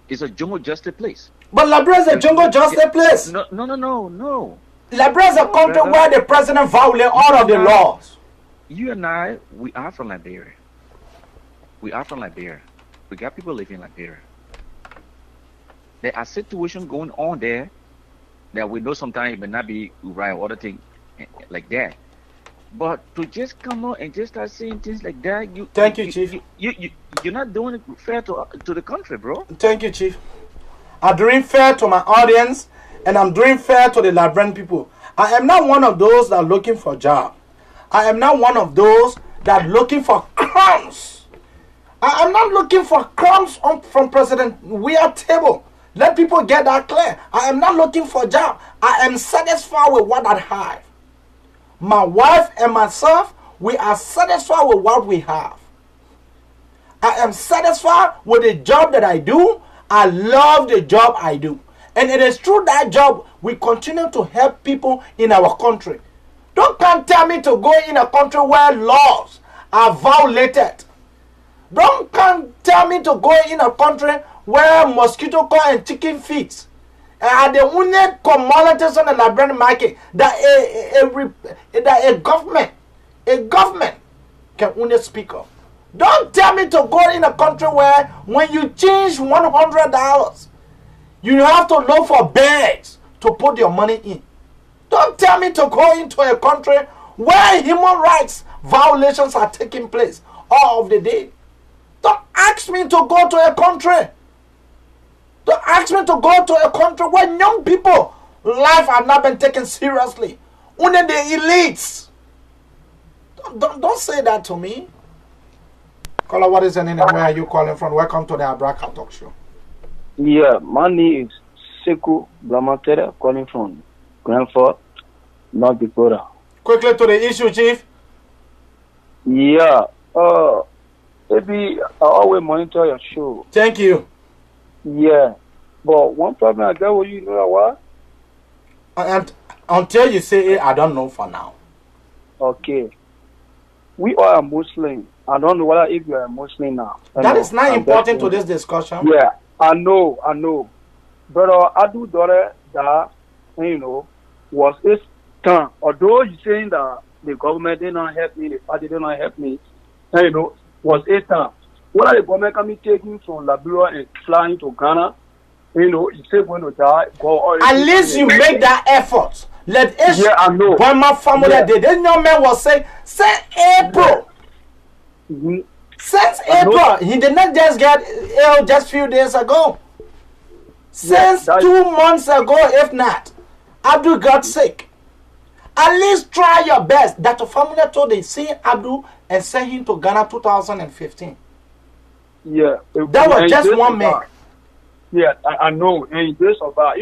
it's a jungle justice place. But Liberia is a jungle justice place. No. Liberia is a country where the president violates all of the laws. You and I, we are from Liberia. We got people living in Liberia. There are situations going on there that we know sometimes it may not be right or other things like that. But to just come out and just start saying things like that, Thank you, Chief. You're not doing it fair to the country, bro. Thank you, Chief. I'm doing fair to my audience, and I'm doing fair to the Liberian people. I am not one of those that are looking for a job. I am not one of those that are looking for crumbs. I am not looking for crumbs from President Weah table. Let people get that clear. I am not looking for a job. I am satisfied with what I have. My wife and myself, we are satisfied with what we have. I am satisfied with the job that I do. I love the job I do. And it is through that job we continue to help people in our country. Don't come tell me to go in a country where laws are violated. Don't come tell me to go in a country where mosquito coil and chicken feet are the only commodities on the Liberian market that a government can only speak of. Don't tell me to go in a country where when you change $100, you have to look for bags to put your money in. Don't tell me to go into a country where human rights violations are taking place all of the day. Don't ask me to go to a country. Don't ask me to go to a country where young people life have not been taken seriously. Only the elites. Don't say that to me. Caller, what is your name and where are you calling from? Welcome to the Abraka Talk Show. Yeah, my name is Sekou Blamatera, calling from Granford, North Dakota. Quickly to the issue, Chief. Yeah, maybe I always monitor your show. Thank you. Yeah, but one problem I got with you know what? And until you say it, I don't know for now. Okay. We are a Muslim. I don't know whether if you are a Muslim now. That is not important to this discussion. Yeah, I know. Brother Abdul Death, that, was his turn. Although you're saying that the government did not help me, the party did not help me, was his turn. What are the government coming taking from Liberia and flying to Ghana? You say going to die. At least you make that effort. Let each when my family did. This young man was saying, since April. Since April, he did not just get ill just few days ago. Since 2 months ago, if not, Abdul got sick. At least try your best. That the family told they see Abdul and sent him to Ghana 2015. Yeah. That was just one man. Yeah, I know. And this about,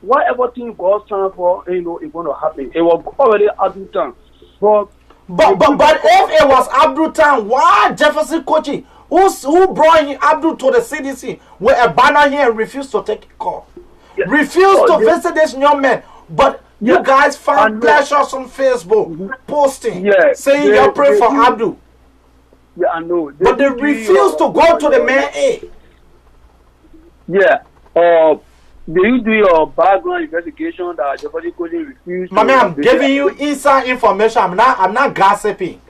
whatever thing God stand for, it's going to happen. It was already Abdul time. But if it was Abdul time, why Jefferson Kochi, who brought Abdul to the CDC with a banner here and refused to take a call? Refused to visit this young man. But you guys found pleasures on Facebook posting, saying you're praying for Abdul. Yeah, I know. But they refused to go to the man A. Yeah. Do you do your background investigation that Jefferson Kochi refused? Mommy, I'm giving you inside information. I'm not gossiping.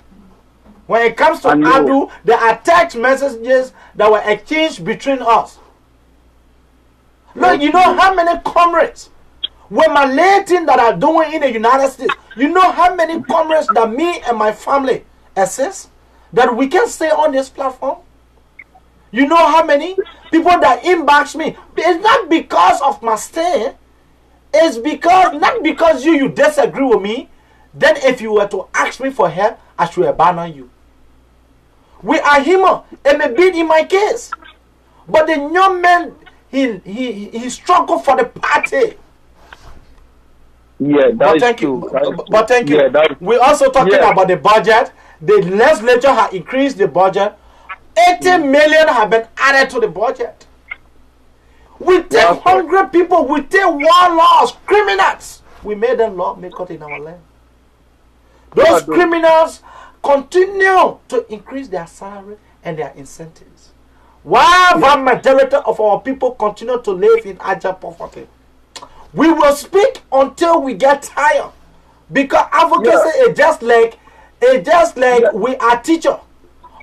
When it comes to Abdul, there are text messages that were exchanged between us. Look, you know how many comrades with my late thing that are doing in the United States, you know how many comrades that me and my family assist that we can stay on this platform? You know how many people that inbox me? It's not because of my stay. It's because, not because you disagree with me. Then if you were to ask me for help, I should abandon you. We are human. It may be in my case. But the young man, he struggled for the party. Yeah, but thank you. But thank you. We're also talking about the budget. The legislature has increased the budget. 80 million have been added to the budget. We take hungry people, we take warlords, criminals. We made them lawmakers in our land. Those criminals continue to increase their salary and their incentives. While the majority of our people continue to live in abject poverty. We will speak until we get tired. Because advocacy is just like we are teachers.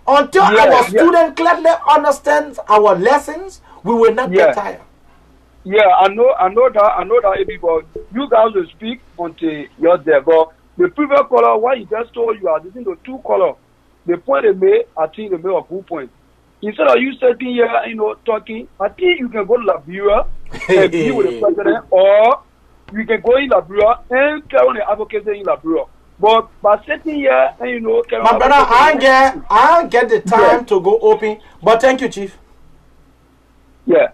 Until our student clearly understands our lessons, we will not get tired. Yeah, I know that, everybody. You guys will speak until you're there. But the previous caller, what he just told you, I listened to two callers. The point they made, I think they made a good point. Instead of you sitting here, talking, I think you can go to Liberia and be with the president, or you can go in Liberia and carry on the advocacy in Liberia. But by sitting here and my brother, I get the time to go open. But thank you, Chief. Yeah.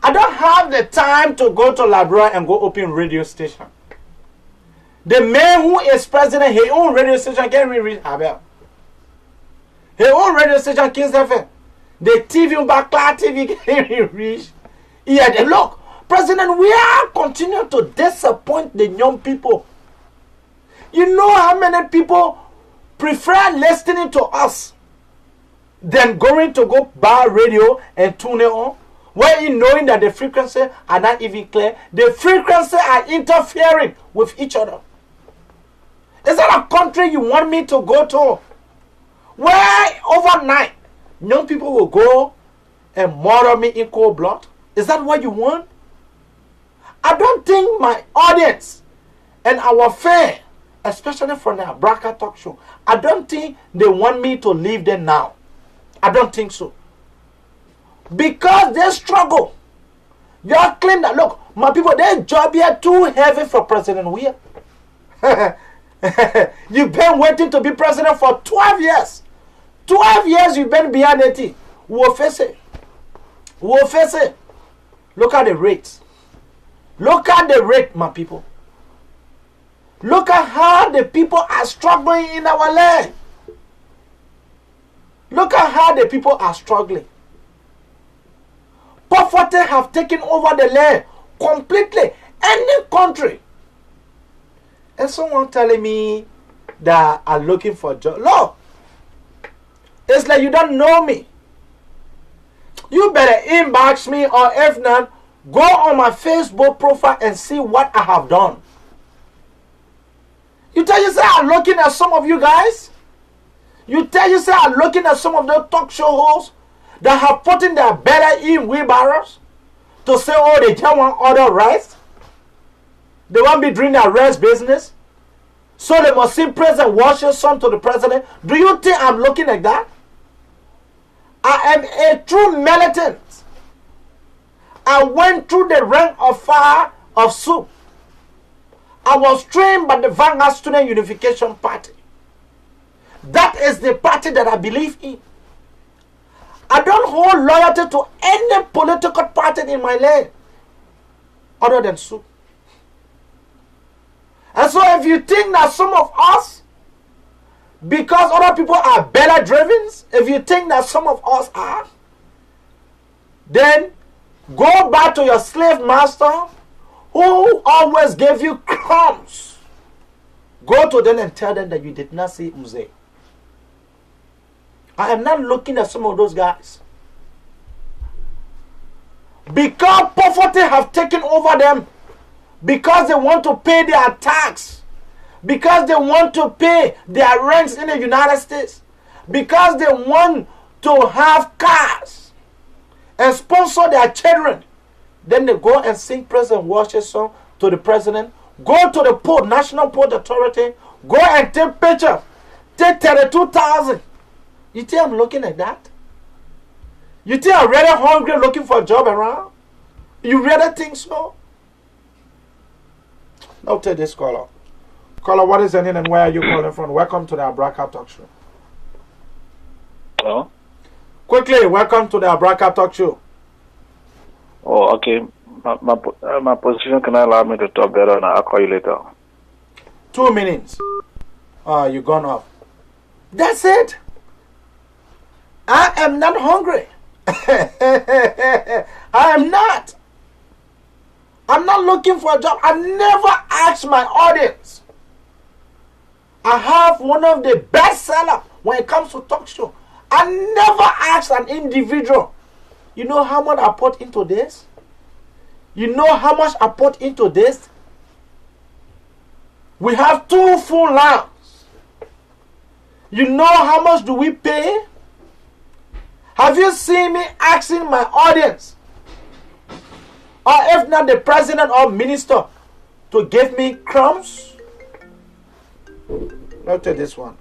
I don't have the time to go to Liberia and go open radio station. The man who is president, his own radio station can't even reach Abel. His own radio station, Kings FM. The TV back TV can't even reach. Yeah, look, President, we are continuing to disappoint the young people. You know how many people prefer listening to us than going to go buy radio and tune it on? Where you knowing that the frequencies are not even clear, the frequencies are interfering with each other. Is that a country you want me to go to? Where overnight young people will go and murder me in cold blood? Is that what you want? I don't think my audience and our fan, especially from the Abraka talk show, I don't think they want me to leave them now. I don't think so. Because they struggle. You are claim that, look, my people, their job here too heavy for President Weir. You've been waiting to be president for 12 years. 12 years you've been behind it. We'll face it. We'll face it. Look at the rates. Look at the rate, my people. Look at how the people are struggling in our land. Look at how the people are struggling. Poverty have taken over the land completely. Any country. And someone telling me that I'm looking for a job. Look, it's like you don't know me. You better inbox me, or if not, Go on my Facebook profile and see what I have done. You tell you say I'm looking at some of you guys. You tell you say I'm looking at some of the talk show hosts that have put in their belly in wheelbarrows to say, oh, they just want other rights. They won't be doing their rest business. So they must sing praise and worship song to the president. Do you think I'm looking like that? I am a true militant. I went through the rank of fire of soup. I was trained by the Vanguard Student Unification Party. That is the party that I believe in. I don't hold loyalty to any political party in my land other than soup. And so if you think that some of us, because other people are better driven, if you think that some of us are, then go back to your slave master who always gave you crumbs. Go to them and tell them that you did not see Mzee. I am not looking at some of those guys. Because poverty have taken over them, because they want to pay their tax, because they want to pay their rents in the United States, because they want to have cars and sponsor their children, then they go and sing praise and worship song to the president, go to the port, National Port Authority, go and take picture, take 32,000. You think I'm looking at that? You think I'm really hungry looking for a job around? You really think so? Now take this caller. Caller, what is your name and where are you calling from? Welcome to the Abraka Talk Show. Hello? Quickly, welcome to the Abraka Talk Show. Oh, okay. My position can allow me to talk better and I'll call you later. 2 minutes. You gone off. That's it. I am not hungry. I am not. I'm not looking for a job. I never asked my audience. I have one of the best sellers when it comes to talk show. I never asked an individual, you know how much I put into this? You know how much I put into this? We have 2 full lands. You know how much do we pay? Have you seen me asking my audience, or if not the president or minister, to give me crumbs? Let's take this one.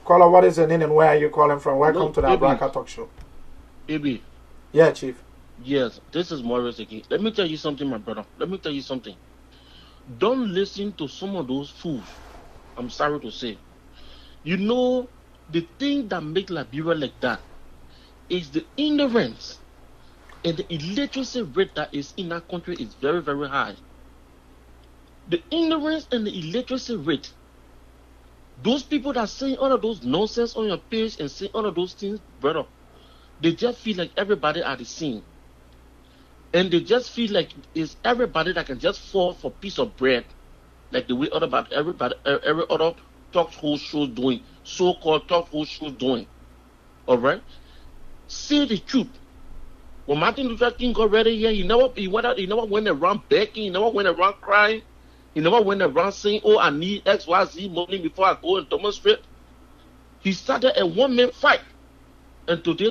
Caller, what is your name and where are you calling from? Welcome to the Abraka Talk Show. AB. Yeah, Chief. Yes, this is Maurice again. Let me tell you something, my brother. Let me tell you something. Don't listen to some of those fools. I'm sorry to say. You know, the thing that make Liberia like that is the ignorance and the illiteracy rate that is in that country is very, very high. The ignorance and the illiteracy rate, those people that say all of those nonsense on your page and say all of those things, brother, they just feel like everybody are the same. And they just feel like it's everybody that can just fall for a piece of bread, like the way every other talk show doing, so-called talk show doing. All right? Say the truth. When Martin Luther King got ready here, he never went around begging, he never went around crying, he never went around saying, oh, I need XYZ money before I go and demonstrate. He started a one-man fight. And today,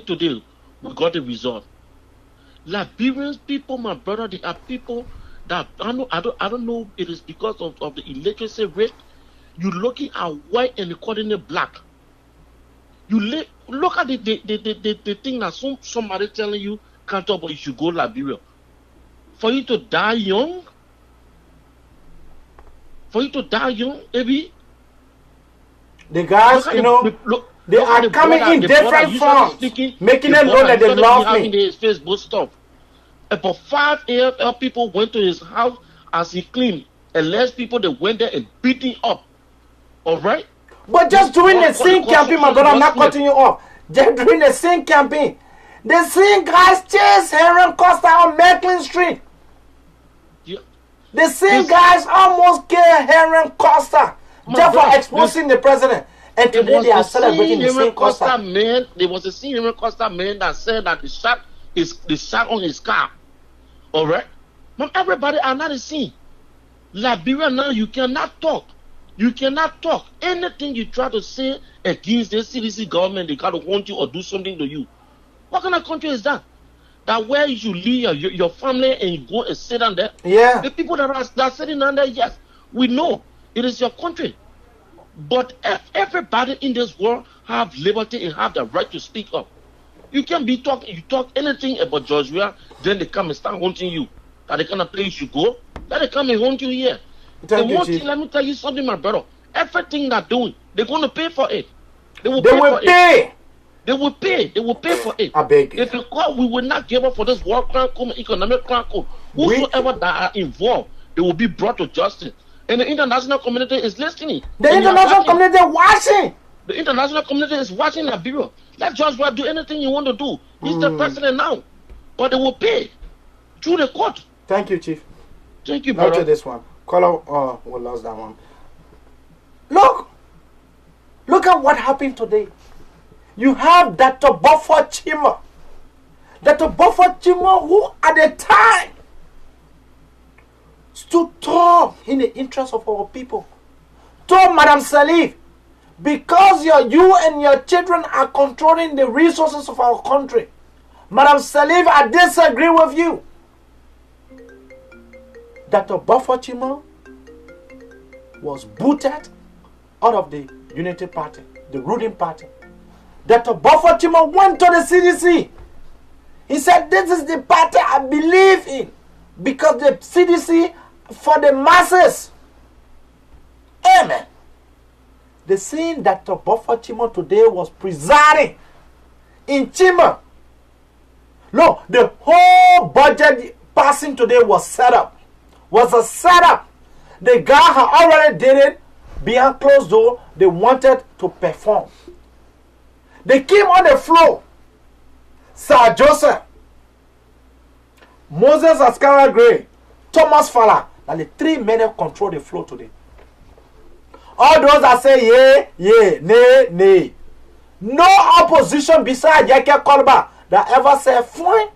we got the result. Liberians people, my brother, they are people that I don't know. It is because of the illiteracy rate. You looking at white and calling it black. You look at the thing that somebody telling you can't talk, but you should go Liberia. For you to die young, maybe. The guys, you know, they are coming in different forms, making them know that they love me. His Facebook stuff. About 5 AFL people went to his house as he cleaned, and less people that went there and beat him up. All right. But just during the same campaign, my brother, I'm not cutting you off. Just during the same campaign, the same guys chased Henry Costa on Macklin Street. Yeah. The same guys almost killed Henry Costa just for exposing the president. And today they are celebrating the same Costa man. There was a same Henry Costa man that said that they shot on his car. All right. But everybody are not the same. Liberia now, you cannot talk. You cannot talk. Anything you try to say against the CDC government, they gotta want you or do something to you. What kind of country is that? That where you leave your family and you go and sit down there? Yeah. The people that are sitting down there, yes, we know it is your country. But if everybody in this world have liberty and have the right to speak up, you can be talking, you talk anything about Georgia, then they come and start haunting you. That the kind of place you go, then they come and haunt you here. Thank you, Let me tell you something, my brother. Everything they're doing, they're going to pay for it. They will pay for it. They will pay. They will pay for it. I beg you. If you call, we will not give up for this war crime code, economic crime code. Whosoever that are involved, they will be brought to justice. And the international community is listening. The international community watching. The international community is watching Liberia. Let George Bush do anything you want to do. He's the president now. But they will pay through the court. Thank you, Chief. Thank you, brother. After this one. Caller, we lost that one. Look at what happened today. You have Dr. Buffer Chima. Dr. Buffer Chima, who at the time stood tall in the interest of our people, told Madam Salif, because you and your children are controlling the resources of our country, Madam Salif, I disagree with you. Dr. Buffer Chima was booted out of the Unity Party, the ruling party. Dr. Buffer Chima went to the CDC. He said, this is the party I believe in, because the CDC for the masses. Amen. The scene Dr. Buffer Chima today was presiding in Chima. Look, the whole budget passing today was set up. Was a setup. The guy had already did it behind closed door. They wanted to perform. They came on the floor. Sir Joseph, Moses Ascara Gray, Thomas Fowler, and the three men control the floor today. All those that say yeah, nay, nay. No opposition beside Yeke Kolba that ever said fine.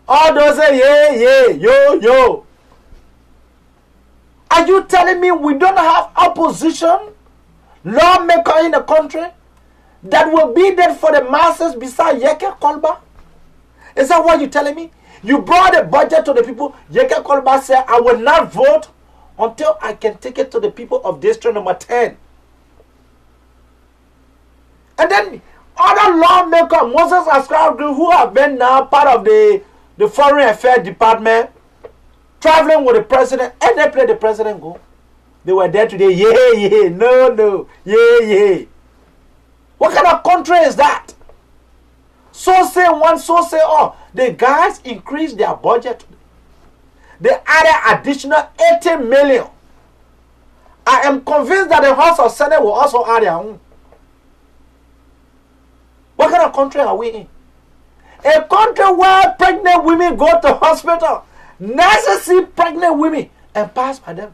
All those say yeah, yo. Are you telling me we don't have opposition lawmaker in the country that will be there for the masses beside Yeke Kolba? Is that what you're telling me? You brought a budget to the people. Yeke Kolba said, I will not vote until I can take it to the people of district number 10. And then other lawmaker, Moses Ascar, who have been now part of the Foreign Affairs Department, traveling with the president, and they play the president go. They were there today, yeah, no, yeah. What kind of country is that? So say one, so say all. The guys increased their budget. They added additional 80 million. I am convinced that the House of Senate will also add their own. What kind of country are we in? A country where pregnant women go to hospital, nurses see pregnant women and pass by them.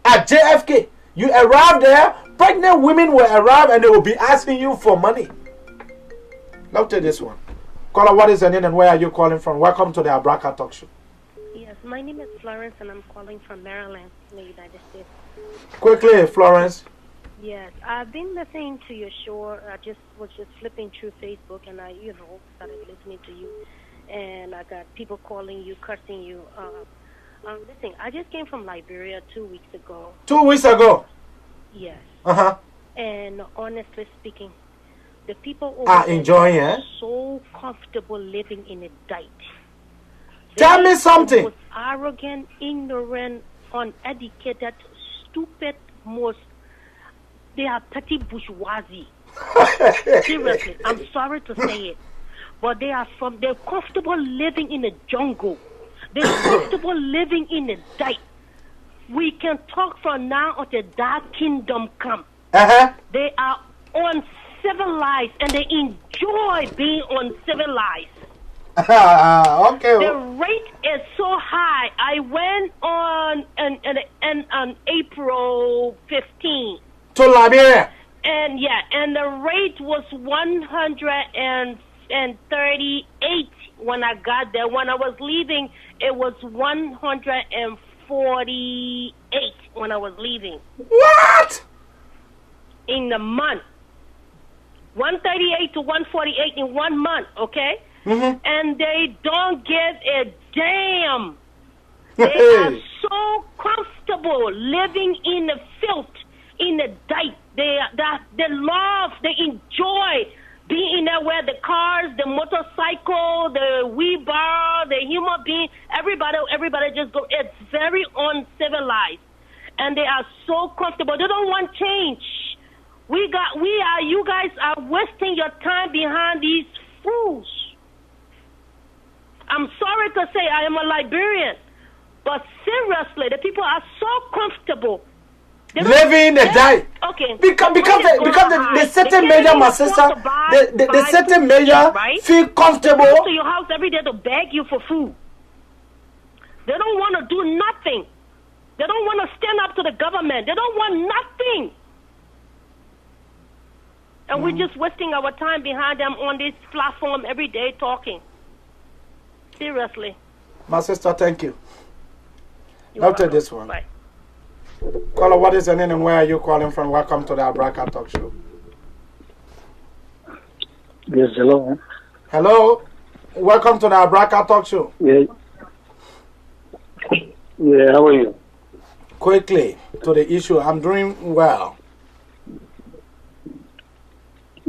At JFK, you arrive there, pregnant women will arrive and they will be asking you for money. Now take this one. Caller, what is your name and where are you calling from? Welcome to the Abraka Talk Show. Yes, my name is Florence and I'm calling from Maryland in the United States. Quickly, Florence. Yes, I've been listening to your show. I was just flipping through Facebook and I, started listening to you. And I got people calling you, cursing you. Listen, I just came from Liberia 2 weeks ago. 2 weeks ago? Yes. Uh-huh. And honestly speaking, the people over are there enjoying are it. so comfortable living in a diet. Tell me something. Most arrogant, ignorant, uneducated, stupid, they are petty bourgeoisie. Seriously, I'm sorry to say it. But they're comfortable living in a jungle. They're comfortable living in a diet. We can talk from now until that kingdom come. Uh-huh. They are uncivilized and they enjoy being uncivilized. Okay. The rate is so high. I went on April 15th. To Liberia. And the rate was 138 when I got there. When I was leaving, it was 148 when I was leaving. What? In the month. 138 to 148 in 1 month, okay? And they don't give a damn. They are so comfortable living in the filth, in the dirt. They love, they enjoy being there where the cars, the motorcycle, the wheelbarrow, the human being, everybody just go. It's very uncivilized. And they are so comfortable. They don't want change. You guys are wasting your time behind these fools. I'm sorry to say I am a Liberian, but seriously, the people are so comfortable. Living the die. Okay. Because the certain major, my sister, the certain major feel comfortable. They come to your house every day to beg you for food. They don't want to do nothing. They don't want to stand up to the government. They don't want nothing. And we're just wasting our time behind them on this platform every day talking. Seriously. My sister, thank you. You're Take this one. Bye. Caller, what is your name and where are you calling from? Welcome to the Abraka Talk Show. Yes, hello. Hello. Welcome to the Abraka Talk Show. Yeah. Yeah, how are you? Quickly to the issue. I'm doing well.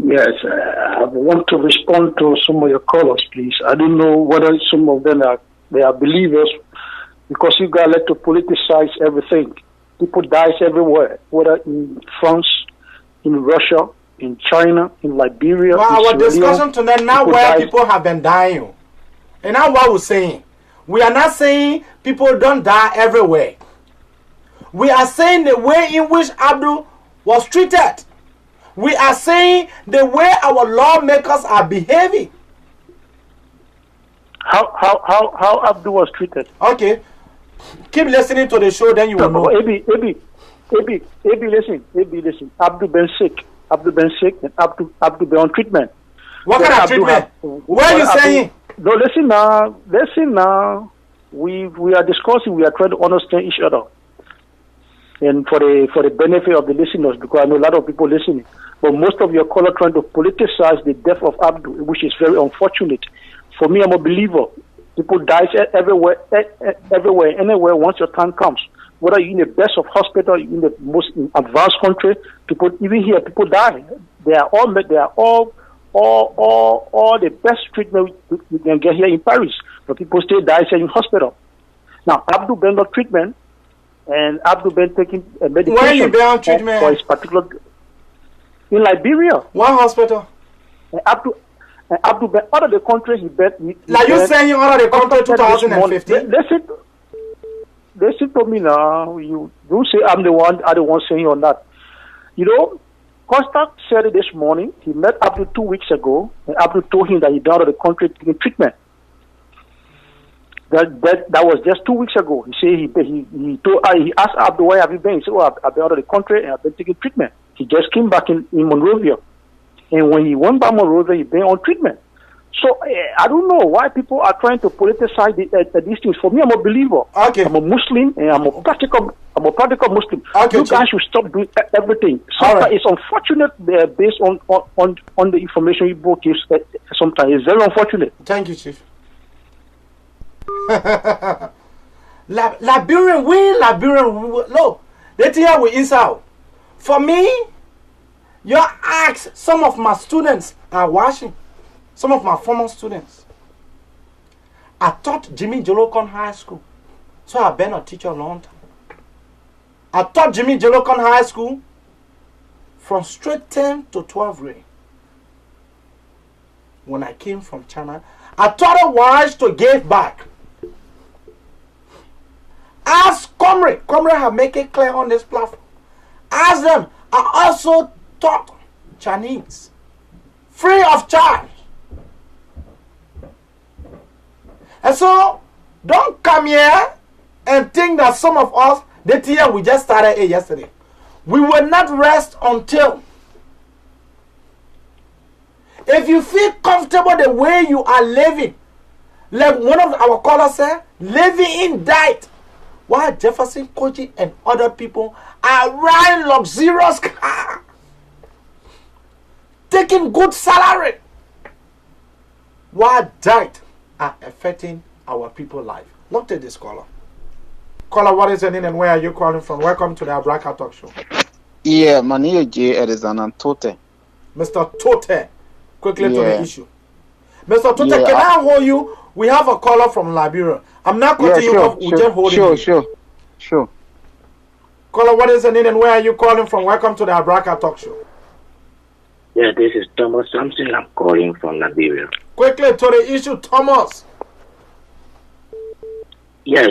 Yes, I want to respond to some of your callers, please. I don't know whether some of them are believers, because you guys like to politicize everything. People die everywhere, whether in France, in Russia, in China, in Liberia. Well, our discussion tonight now where people have been dying. And now what we're saying. We are not saying people don't die everywhere. We are saying the way in which Abdul was treated. We are saying the way our lawmakers are behaving. How Abdul was treated? Okay. Keep listening to the show, then you will know. Abi, listen. Abdul been sick, and Abdul been on treatment. What kind of treatment? What are you saying? No, listen now. We are discussing. We are trying to understand each other, and for the benefit of the listeners, because I know a lot of people listening. But most of your callers trying to politicize the death of Abdul, which is very unfortunate. For me, I'm a believer. People die everywhere, anywhere once your time comes. Whether you're in the best of hospital, in the most advanced country, people even here, people die. They are all the best treatment we can get here in Paris, but people still die in hospital. Now, Abdul been on treatment, and Abdul been taking medication. Where you been on treatment? For his particular in Liberia. What hospital? Abdul been out of the country. He like you saying out of the country 2015. Listen to me now. You say I'm the one saying or not. You know, Costa said it this morning. He met Abdul 2 weeks ago, and Abdul told him that he's out of the country taking treatment. That was just 2 weeks ago. He said he asked Abdul, where have you been? He said, I've been out of the country and I've been taking treatment. He just came back in Monrovia. And when he went back to Monrovia, he been on treatment. So I don't know why people are trying to politicize these things. For me, I'm a believer. Okay. I'm a Muslim and I'm a practical Muslim. Okay, you guys should stop doing everything. Sometimes it's unfortunate based on the information you both give. Sometimes it's very unfortunate. Thank you, Chief. Liberian, no, let's hear we inside. For me, you ask some of my students are watching, some of my former students. I taught Jimmy Jolokon High School, so I've been a teacher a long time. I taught Jimmy Jolokon High School from straight 10 to 12 grade. When I came from China, I taught a wives to give back. Ask comrade have make it clear on this platform. Ask them. I also taught Chinese free of charge. And so don't come here and think that some of us, that year we just started it yesterday. We will not rest until if you feel comfortable the way you are living, Like one of our callers said, living died. While Jefferson Koji and other people are riding luxurious car, taking good salary, while died are affecting our people's life. Look at this caller. Caller, what is your name and where are you calling from? Welcome to the Abraka Talk Show. Yeah, my name is J. Edison Tote. Mr. Tote, quickly to Yeah. the issue. Mr. Tote, Yeah, can I hold you? We have a caller from Liberia. I'm not cutting you off. We're just holding you. Sure. Caller, what is your name and where are you calling from? Welcome to the Abraka Talk Show. Yeah, this is Thomas Sampson. I'm calling from Liberia. Quickly to the issue, Thomas. Yes,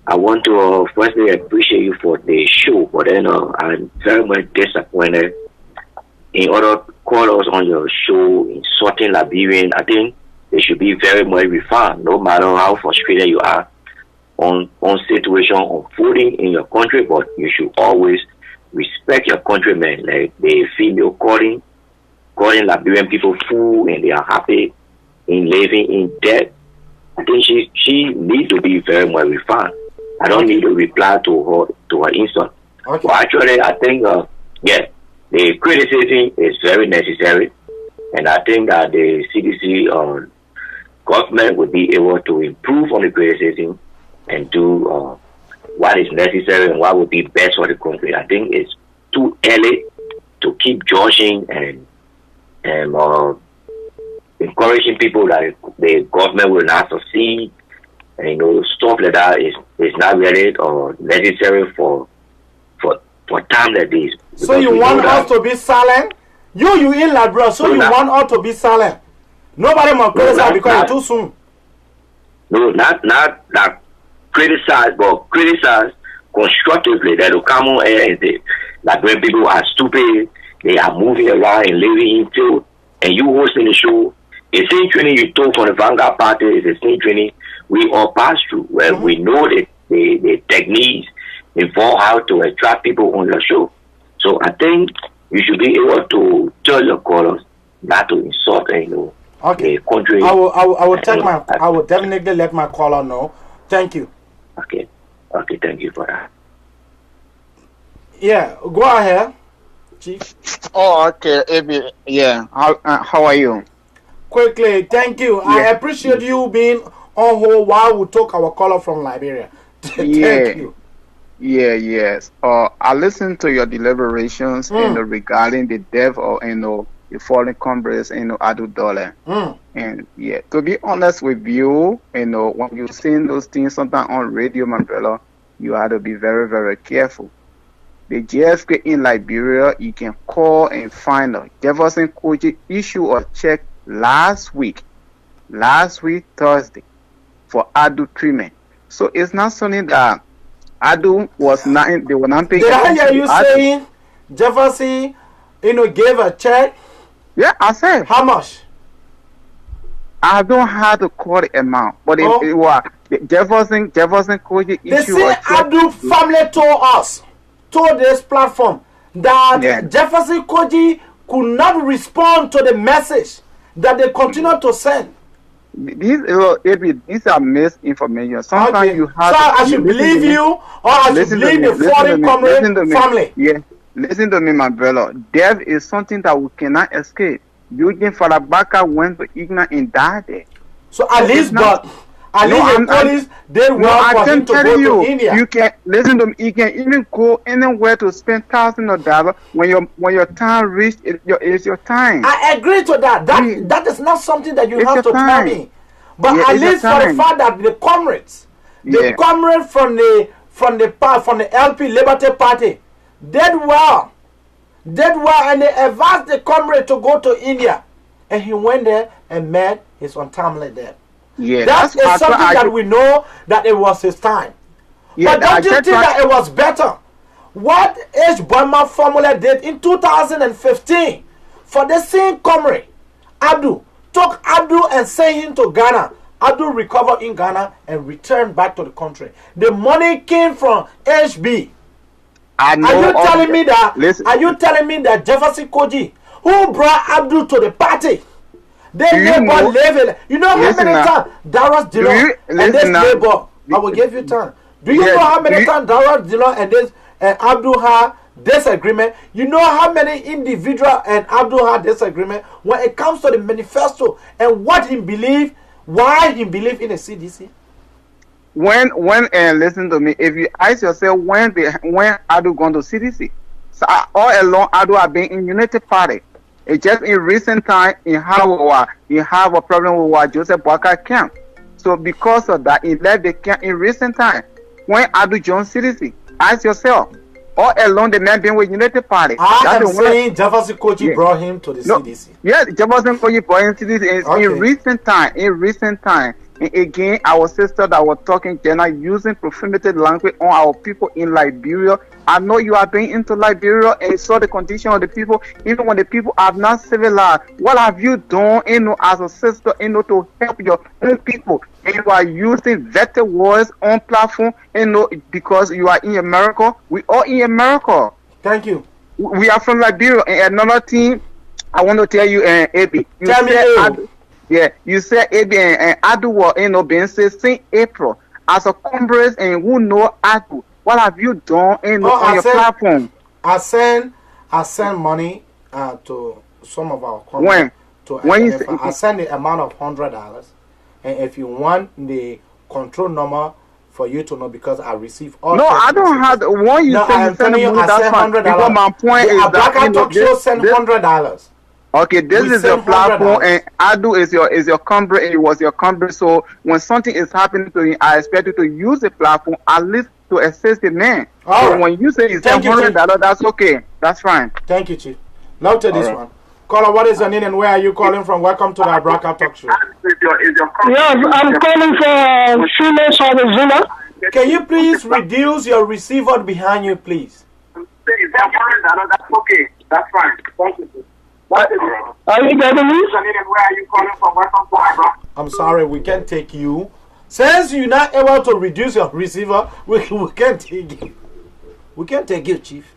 I want to firstly appreciate you for the show, but then I'm very much disappointed in other callers on your show insulting Liberian. I think they should be very much refined, no matter how frustrated you are on situation unfolding in your country, but you should always respect your countrymen. Like the female calling Liberian people fool and they are happy in living in debt. I think she needs to be very much refined. I don't need to reply to her insult. Okay. But actually, I think the criticism is very necessary, and I think that the CDC government would be able to improve on the criticism and do what is necessary and what would be best for the country. I think it's too early to keep judging and encouraging people that the government will not succeed. And, stuff like that is not really necessary for time like this. So you want us to be silent? You in Liberia, so you want us to be silent? Nobody must criticize because it's too soon. No, not criticize, but criticize constructively. That will come on air and say that when people are stupid, they are moving around and living in field, and you hosting the show. The same training you took from the Vanguard Party is the same training we all pass through, where we know the techniques involve how to attract people on your show. So I think you should be able to tell your callers not to insult, okay. the country. I will definitely let my caller know. Thank you. Okay, thank you for that. Yeah, go ahead, Chief. Oh, okay, Abby. Yeah. How are you? Quickly, thank you. Yeah. I appreciate you being on hold while we talk our caller from Liberia. Thank you. Yeah, yes. I listened to your deliberations regarding the death of the fallen comrades Abdul Death. And yeah, to be honest with you, when you sing those things sometimes on radio, my brother, you have to be very, very careful. The JFK in Liberia, you can call and find out. Jefferson Koji issued a check last week Thursday, for Abdul treatment. So it's not something that Abdul was not, they were not paying. Did I hear you saying Jefferson, gave a check? Yeah, I said. How much? I don't have to call the amount, but it was Jefferson Koji they issued say a check. Abdul family told this platform that Jefferson Koji could not respond to the message that they continue to send. These are misinformation. Sometimes you have. So I should believe you, or I should believe the foreign comrade family. Yeah, listen to me, my brother. Death is something that we cannot escape. Eugene Falabaka went to Igna and died there. So at least, the police did well for him to go to India. You can listen to me. You can even go anywhere to spend thousands of dollars when your time reach. It's your time. I agree to that. That is not something that you have to tell me. But at least for the fact that the comrades, from the LP Liberty Party, did well, and they advised the comrade to go to India, and he went there and met his untimely death. Yeah, that is something that we know that it was his time. Yeah, but don't you think that it was better? What H. Burma formula did in 2015 for the same comrade, Abdul, took Abdul and sent him to Ghana. Abdul recovered in Ghana and returned back to the country. The money came from HB. Are you telling me that Jefferson Koji, who brought Abdul to the party, They neighbor live. You know how many times Darius Dillon and this neighbor? I will give you time. Do you know how many times Darius Dillon and this Abdul had disagreement? You know how many individual and Abdul had disagreement when it comes to the manifesto and what he believe, why he believe in the CDC? When listen to me, if you ask yourself when Adu gone to CDC, so all along Adu have been in Unity Party. It's just in recent time you have a problem with what Joseph Boakai camp. So because of that, he left the camp in recent time. When Adu joined CDC, ask yourself, all along the man been with Unity Party. I am saying Jefferson Kochi brought him to the CDC. Yes, Jefferson Kochi brought him to CDC in recent time. And again, our sister that was talking, Jenna, using profanity language on our people in Liberia. I know you have been into Liberia and saw the condition of the people, even when the people are not civilized. What have you done, as a sister, to help your own people? And you are using vector words on platform, because you are in America. We are in America. Thank you. We are from Liberia. And another thing, I want to tell you, Abi. Tell me. Yeah, you said Abi and Adu were being said since April as a comrade, and who know Adu. What have you done on your platform? I send money to some of our comrades. I send the amount of $100, and if you want the control number for you to know, because I receive all. No, I don't have the one you send. I'm telling you, I send $100. Because my point is that talk show send $100. Okay, this is your platform, and Adu is your comrade, and it was your comrade. So when something is happening to you, I expect you to use the platform at least to assist the man. So when you say it's $100, that's okay. That's fine. Thank you, Chief. Now to this one. Caller, what is your name and where are you calling from? Welcome to the Abraka Talk Show. Yes, I'm calling from Phoenix, Arizona. Can you please reduce your receiver behind you, please? That's okay. That's fine. Thank you. Are you getting me? I'm sorry, we can't take you. Since you're not able to reduce your receiver, we can't take you. We can't take you, Chief.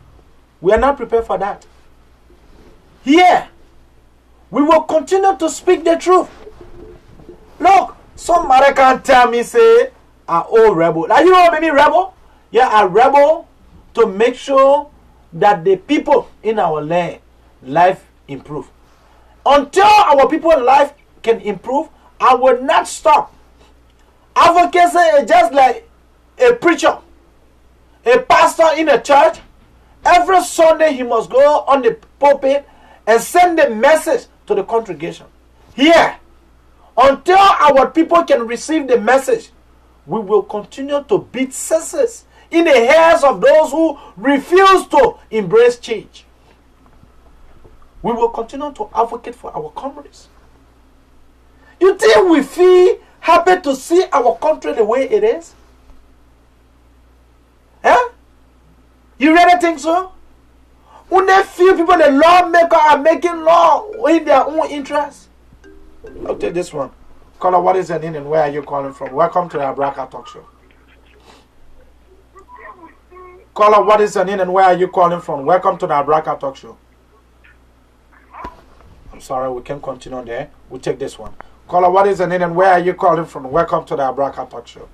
We are not prepared for that. Here, we will continue to speak the truth. Look, somebody can tell me, say, oh, rebel. Now, you know how many rebel? Yeah, a rebel to make sure that the people in our land, life improve. Until our people's life can improve, I will not stop. Advocacy is just like a preacher, a pastor in a church. Every Sunday he must go on the pulpit and send the message to the congregation. Here, until our people can receive the message, we will continue to beat senses in the heads of those who refuse to embrace change. We will continue to advocate for our comrades. You think we feel happy to see our country the way it is? Eh? You really think so? When they feel people, the lawmakers are making law in their own interest? I'll take this one. Caller, what is your name and where are you calling from? Welcome to the Abraka Talk Show. Caller, what is your name and where are you calling from? Welcome to the Abraka Talk Show. I'm sorry, we can't continue there. We'll take this one. Caller, what is your name and where are you calling from? Welcome to the Abraka Talk Show.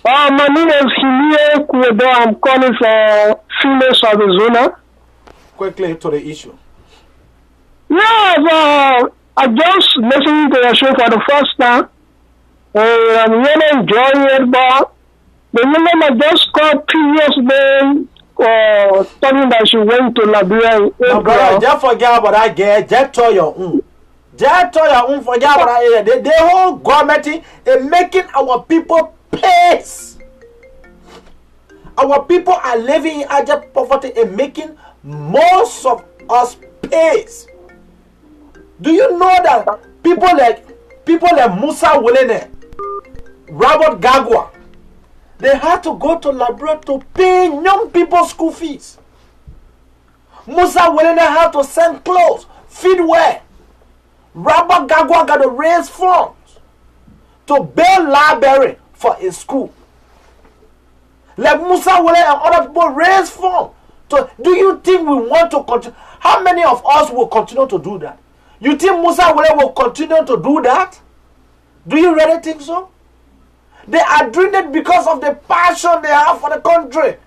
My name is Himie Kuedo. I'm calling from Phoenix, Arizona. Quickly to the issue. Yeah, I just listened to your show for the first time. And I'm really enjoying it, but the woman I just called previously talking that she went to Liberia in April. No, brother, just forget about that girl. Just tell your own. Just tell your own. Forget about that. The whole government is making our people pay. Our people are living in abject poverty and making most of us pay. Do you know that people like Musa Wilene, Robert Gagwa, they had to go to Liberia to pay young people's school fees. Musa Wilene had to send clothes, feed wear. Robert Gagwa got to raise funds to build library for his school. Like Musa Wilene and other people raise funds. Do you think we want to continue? How many of us will continue to do that? You think Musa Wele will continue to do that? Do you really think so? They are doing it because of the passion they have for the country.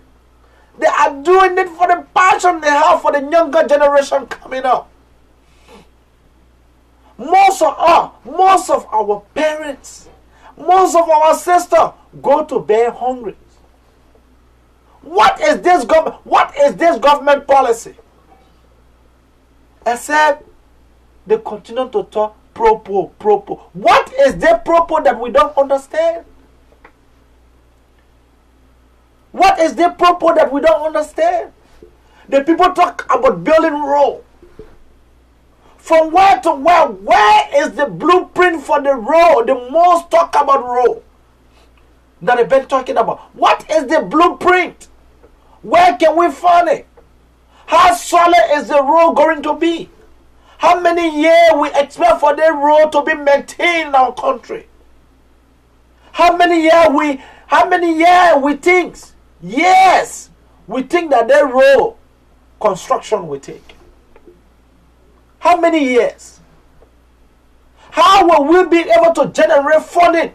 They are doing it for the passion they have for the younger generation coming up. Most of our parents, most of our sisters go to bed hungry. What is this government policy? Except they continue to talk pro. What is the pro that we don't understand? What is the pro that we don't understand? The people talk about building road. From where to where? Where is the blueprint for the road? The most talk about road that they've been talking about. What is the blueprint? Where can we find it? How solid is the road going to be? How many years we expect for the road to be maintained in our country? How many years we think? Yes, we think that the road construction will take. How many years? How will we be able to generate funding?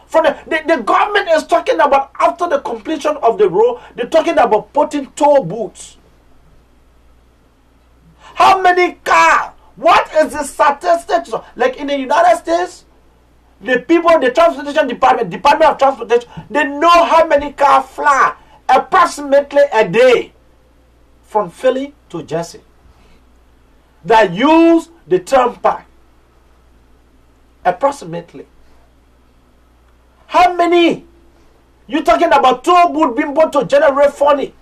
From the government is talking about after the completion of the road, they're talking about putting toll booths. How many cars? What is the statistics? Like in the United States, the people, the transportation department of transportation, they know how many cars fly approximately a day from Philly to Jersey that use the turnpike. Approximately. How many? You're talking about toll booth being put to generate funding.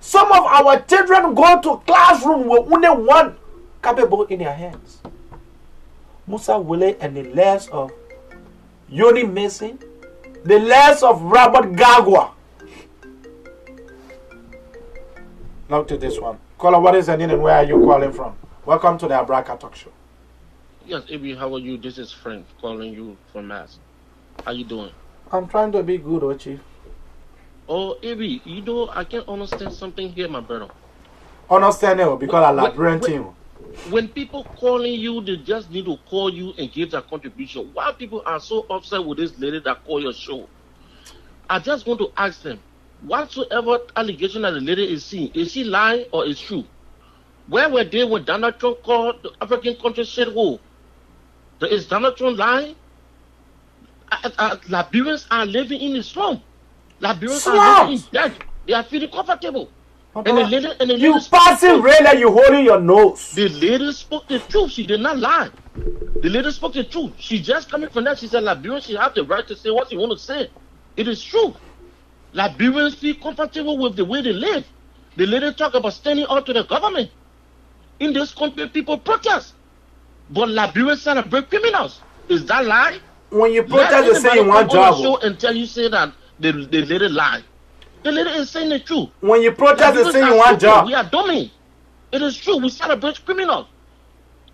Some of our children go to classroom with only one capable in their hands. Musa Wele and the less of Yoni Mason, the less of Robert Gagwa. Now to this one. Caller, what is your name and where are you calling from? Welcome to the Abraka Talk Show. Yes, Ibi, how are you? This is Frank calling you from Mass. How you doing? I'm trying to be good, Ochi. Oh, Ibi, you know, I can understand something here, my brother. Understand it because I labyrinth him. When people calling you, they just need to call you and give their contribution. Why people are so upset with this lady that call your show? I just want to ask them, whatsoever allegation that the lady is seeing, is she lying or is true? Where were they when Donald Trump called the African country said, "Whoa, is Donald Trump lying?" Liberians are living in the slum. Liberians are living in debt. They are feeling comfortable. And the lady you passing rain, you holding your nose. The lady spoke the truth. She did not lie. The lady spoke the truth. She just coming from that. She said Liberians should have the right to say what she want to say. It is true. Liberians feel comfortable with the way they live. The lady talk about standing up to the government. In this country, people protest. But Liberians celebrate criminals. Is that lie? When you protest, they say you want job. Show until you say that the lady lie. The lady is saying the truth. When you protest, they say you want job. We are dummy. It is true. We celebrate criminals.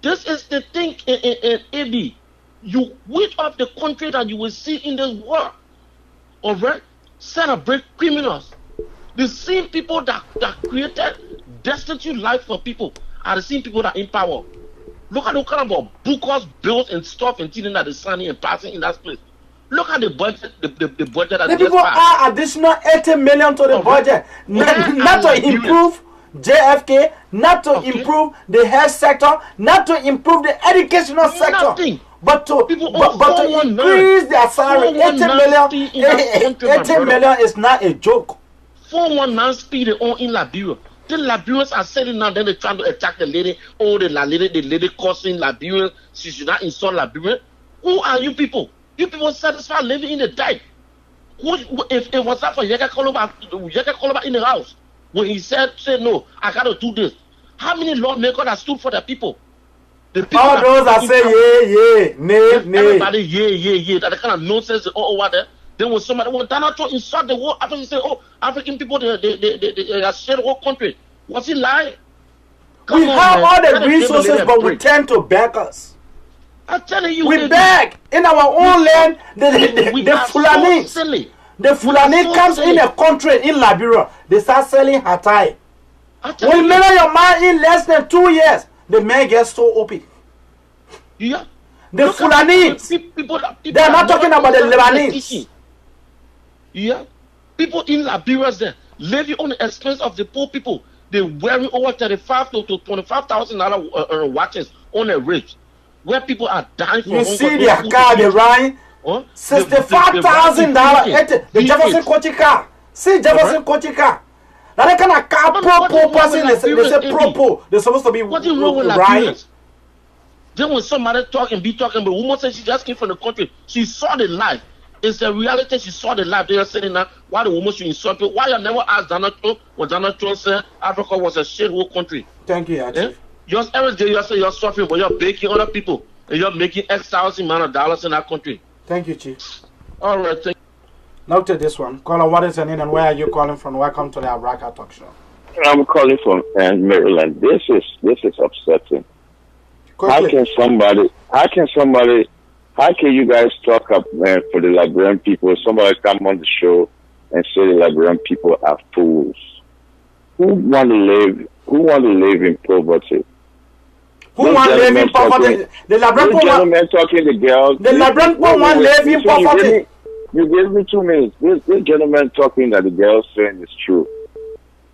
This is the thing in AD. You which of the country that you will see in this world, alright, celebrate criminals. The same people that created destitute life for people are the same people that in power. Look at the kind of bookers, bills and stuff and things that is signing and passing in that place. Look at the budget, the budget that the people are additional 80 million to the budget. Not to improve JFK, not to improve the health sector, not to improve the educational sector. But to increase their salary. 80 million is not a joke. 419 speed on in Liberia. The Liberians are selling now, then they're trying to attack the lady. Oh, the lady causing Liberia. She should not insult Liberia. Who are you people? You people satisfied living in the dirt. If it was not for Yeka Koloba in the house, when he said no, I gotta do this. How many lawmakers that stood for the people? The people all those that say nay. Everybody yeah. That kind of nonsense all over there. Then when Donald Trump insult the whole African, say, oh, African people they are share the whole country. Was he lying? We have all the resources, but we tend to back us. I'm telling you, we beg in our own land. The Fulani comes in a country in Liberia. They start selling hatai. We made your man in less than 2 years. the men get so open. Yeah. The Fulanese. They are not talking about the Lebanese. Yeah. People in Liberia there living on the expense of the poor people. They wearing over $35,000 to $25,000 watches on a wrist, where people are dying from you hunger. See their car, they ride $65,000. The Jefferson Kochi car. See Jefferson Kochi car. Now they kind of car pro person. They say pro. They're supposed to be what's wrong with Liberians? Then when somebody be talking, but woman said she just came from the country. She saw the life. It's a reality. She saw the life. They are saying now, why the woman should insult people? Why you never asked Donald Trump when Donald Trump said Africa was a shithole country? Thank you, Chief. Just every day you say you're suffering, but you're baking other people and you're making X thousand amount of dollars in that country. Thank you, Chief. All right, thank you. Now to this one. Caller, what is your name and where are you calling from? Welcome to the Abraka Talk Show. I'm calling from Maryland. This is upsetting. Quickly. How can you guys talk up for the Liberian people? Somebody come on the show and say the Liberian people are fools. Who want to live in poverty? Who want to live in poverty? The Liberian people gentlemen talking to girls. The Liberian people want to live in poverty. You gave me 2 minutes. This gentleman talking that the girls saying is true.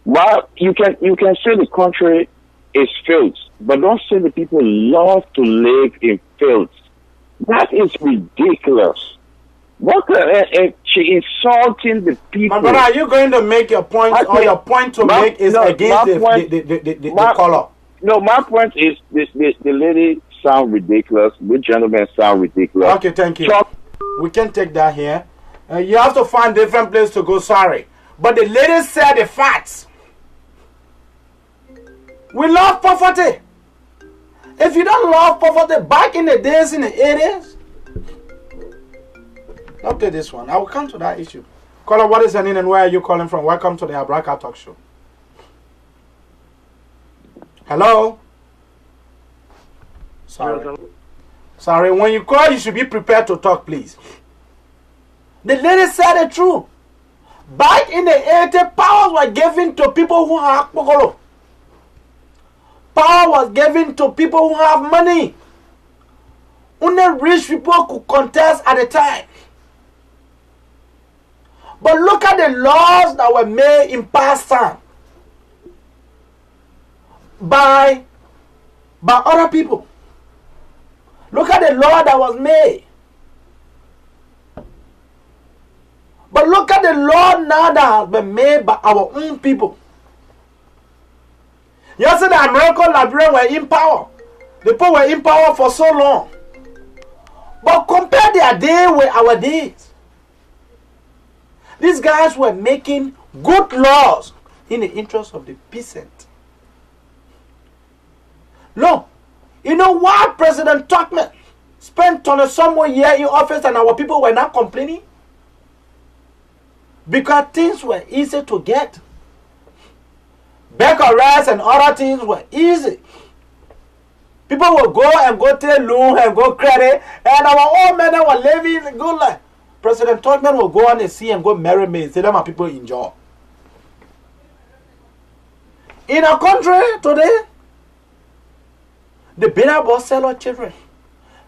Well, you can say the country is filth, but don't say the people love to live in filth. That is ridiculous. What she insulting the people? My brother, are you going to make your point, or your point to make is against the color? No, my point is the lady sound ridiculous. The gentleman sound ridiculous. Okay, thank you. We can take that here. You have to find different place to go. Sorry, but the lady said the facts. We love poverty. If you don't love poverty, back in the days in the 80s, okay, this one. I will come to that issue. Caller, what is your name and where are you calling from? Welcome to the Abraka Talk Show. Hello? Sorry, when you call, you should be prepared to talk, please. The lady said the truth. Back in the 80s, powers were given to people who have pokoro. Power was given to people who have money. Only rich people could contest at the time. But look at the laws that were made in past time by other people. Look at the law that was made. But look at the law now that has been made by our own people. You see, the American Liberians were in power. The people were in power for so long. But compare their day with our days. These guys were making good laws in the interest of the peasant. No. You know why President Tuckman spent 20-some more years in office and our people were not complaining? Because things were easy to get. Baker rice and other things were easy. People would go take loan and go credit, and our old men were living a good life. President Tuckman will go on and see and go marry me and say that my people enjoy. In our country today, the bitter boss sell our children.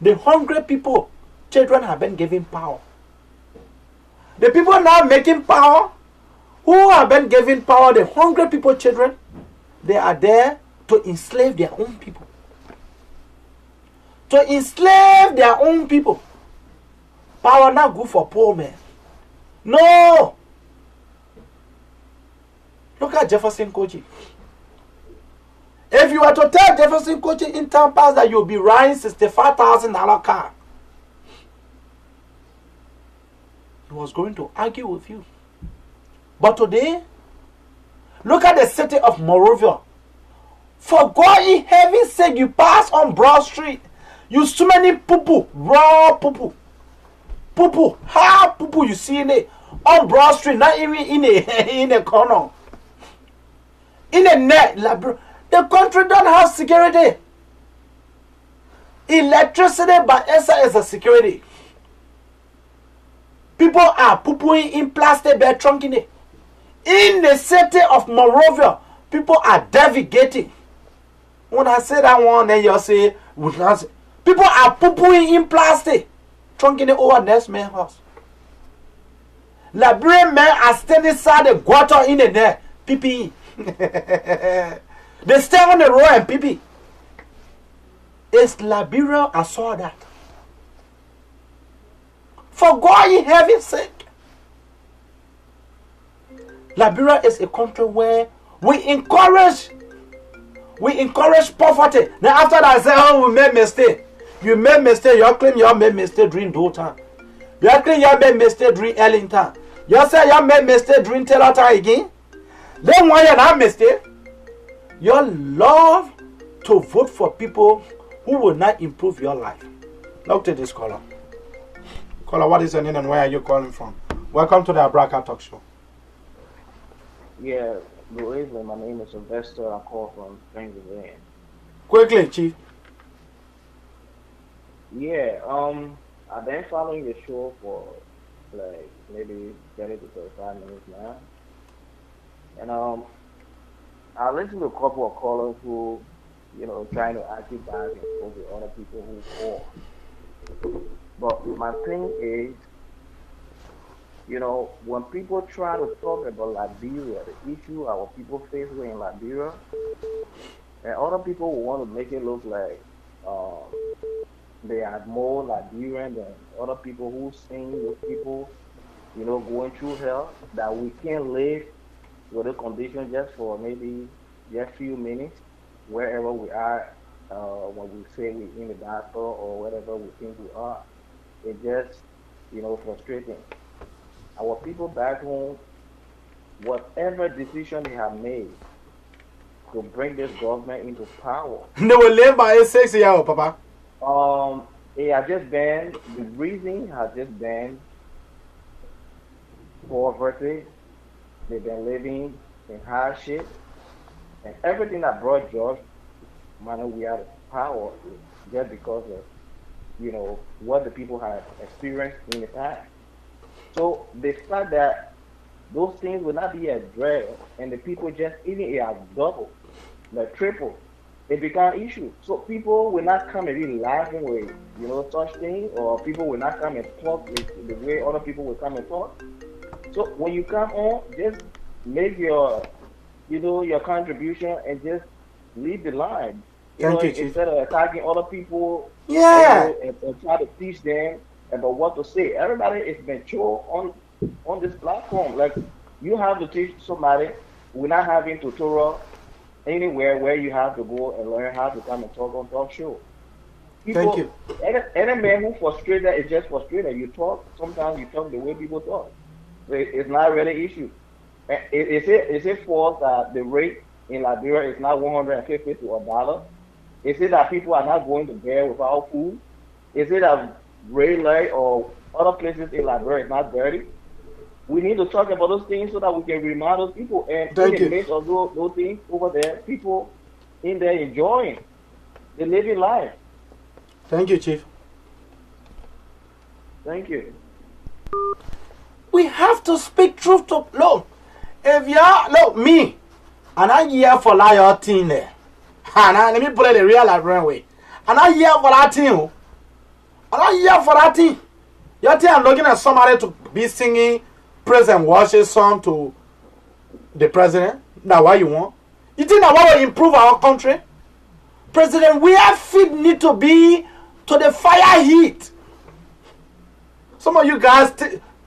The hungry people, children have been given power. The people now making power, who have been given power, the hungry people, children, they are there to enslave their own people. To enslave their own people. Power not good for poor men. No. Look at Jefferson Kochi. If you were to tell Jefferson Kochi in town pass that you'll be riding $65,000 car, he was going to argue with you. But today, look at the city of Monrovia. For God in heaven's sake, you pass on Broad Street, you so many poo-poo, raw poo-poo. Poo-poo, how poo-poo you see in it on Broad Street, not even in a corner. In a net, the country don't have security. Electricity by ESA is a security. People are poo-pooing in plastic bed trunk in it. In the city of Monrovia, people are navigating. When I say that one, then you say, we can't. People are poo-pooing in plastic, trunking it over next man's house. Liberian men are standing inside the gutter in the net, PPE. They stay on the road and PPE. It's Liberia, I saw that. For God in heaven's sake. Liberia is a country where we encourage poverty. Then after that, I say, oh, we made mistake. You made mistake. You claim you made mistake during daytime. You claim you made mistake during early time. You say you made mistake during tailor time again. Then why you not mistake? You love to vote for people who will not improve your life. Now take this caller. Caller, what is your name and where are you calling from? Welcome to the Abraka Talk Show. Yeah, good evening. My name is Sylvester. I call from Pennsylvania. Quickly, Chief. Yeah, I've been following the show for like maybe 30 to 35 minutes now. And I listened to a couple of callers who, trying to argue back and forth with other people who fall. But my thing is, when people try to talk about Liberia, the issue our people face in Liberia, and other people will want to make it look like they are more Liberian than other people who sing those people, going through hell, that we can't live with the condition just for maybe just few minutes, wherever we are, when we say we're in the diaspora or whatever we think we are. It's just, frustrating. Our people back home, whatever decision they have made to bring this government into power. They will live by a 6 year, Papa. It has just been, the reason has just been poverty. They've been living in hardship. And everything that brought George, we had power just because of, what the people have experienced in the past. So the fact that those things will not be addressed and the people just even it has doubled, like triple, it become an issue. So people will not come and be laughing with such things, or people will not come and talk with the way other people will come and talk. So when you come on, just make your your contribution and just leave the line. Instead of attacking other people, and try to teach them about what to say. Everybody is mature on this platform. Like, you have to teach somebody. We're not having tutorial anywhere where you have to go and learn how to come and talk on talk show. People, Thank you. Any man who frustrated is just frustrated. You talk, sometimes you talk the way people talk. It's not really an issue. Is it false that the rate in Liberia is now 150 to $1? Is it that people are not going to bed without food? Is it that Red Light or other places in Liberia is not dirty? We need to talk about those things so that we can remind those people. And in the midst of those things over there, people in there enjoying, they're living life. Thank you, Chief. Thank you. We have to speak truth to look. If you me, and I hear for your team there. And let me put it the real Liberian way. And I hear for that team. And I hear for that team. Your team, I'm looking at somebody to be singing praise and worship song to the president. That's what you want. You think that what will improve our country? President, where feet need to be to the fire heat. Some of you guys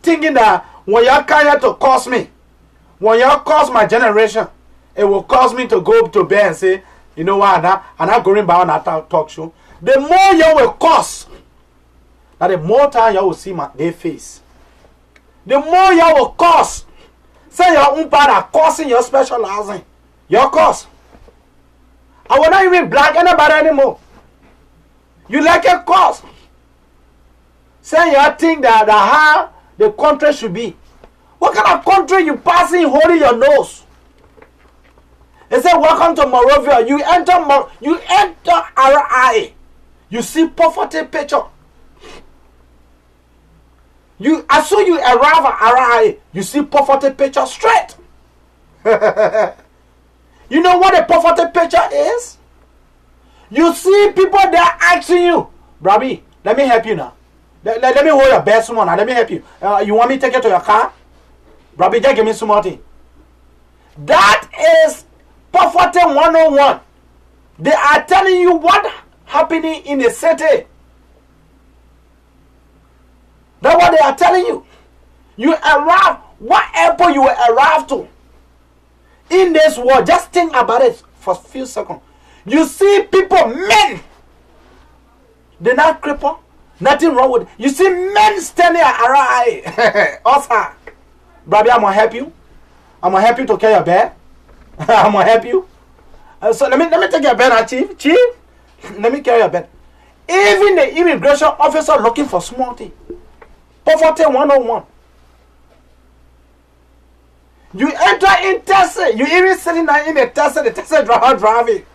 thinking that when you're here to cause me, when you cause my generation, it will cause me to go to bed and say, you know what, I'm not going back on that talk show. The more you will cause, that the more time you will see their face. The more you will cause, say your own part are causing your specializing, your cause. I will not even black anybody anymore. You like a cause. Say you think that how the country should be. What kind of country you passing holding your nose? They say welcome to Morovia. You enter RI. You see poverty picture. As soon you arrive at RI, you see poverty picture straight. You know what a poverty picture is? You see people there asking you, Brabi, let me help you now. Let me hold your best one now. Let me help you. You want me to take you to your car? Brabi, just give me some more thing. That is poverty 101. They are telling you what happening in the city. That's what they are telling you. You arrive, what airport you will arrive to in this world. Just think about it for a few seconds. You see people, men, they're not crippled, nothing wrong with it. You see men standing around. Also, Brabi, I'm gonna help you. I'm gonna help you to carry your bed. I'm gonna help you. So let me take your bed, Chief. Chief, let me carry your bed. Even the immigration officer looking for small thing. Poverty 101. You enter in Tesla, you even sitting there in the Tesla driver driving.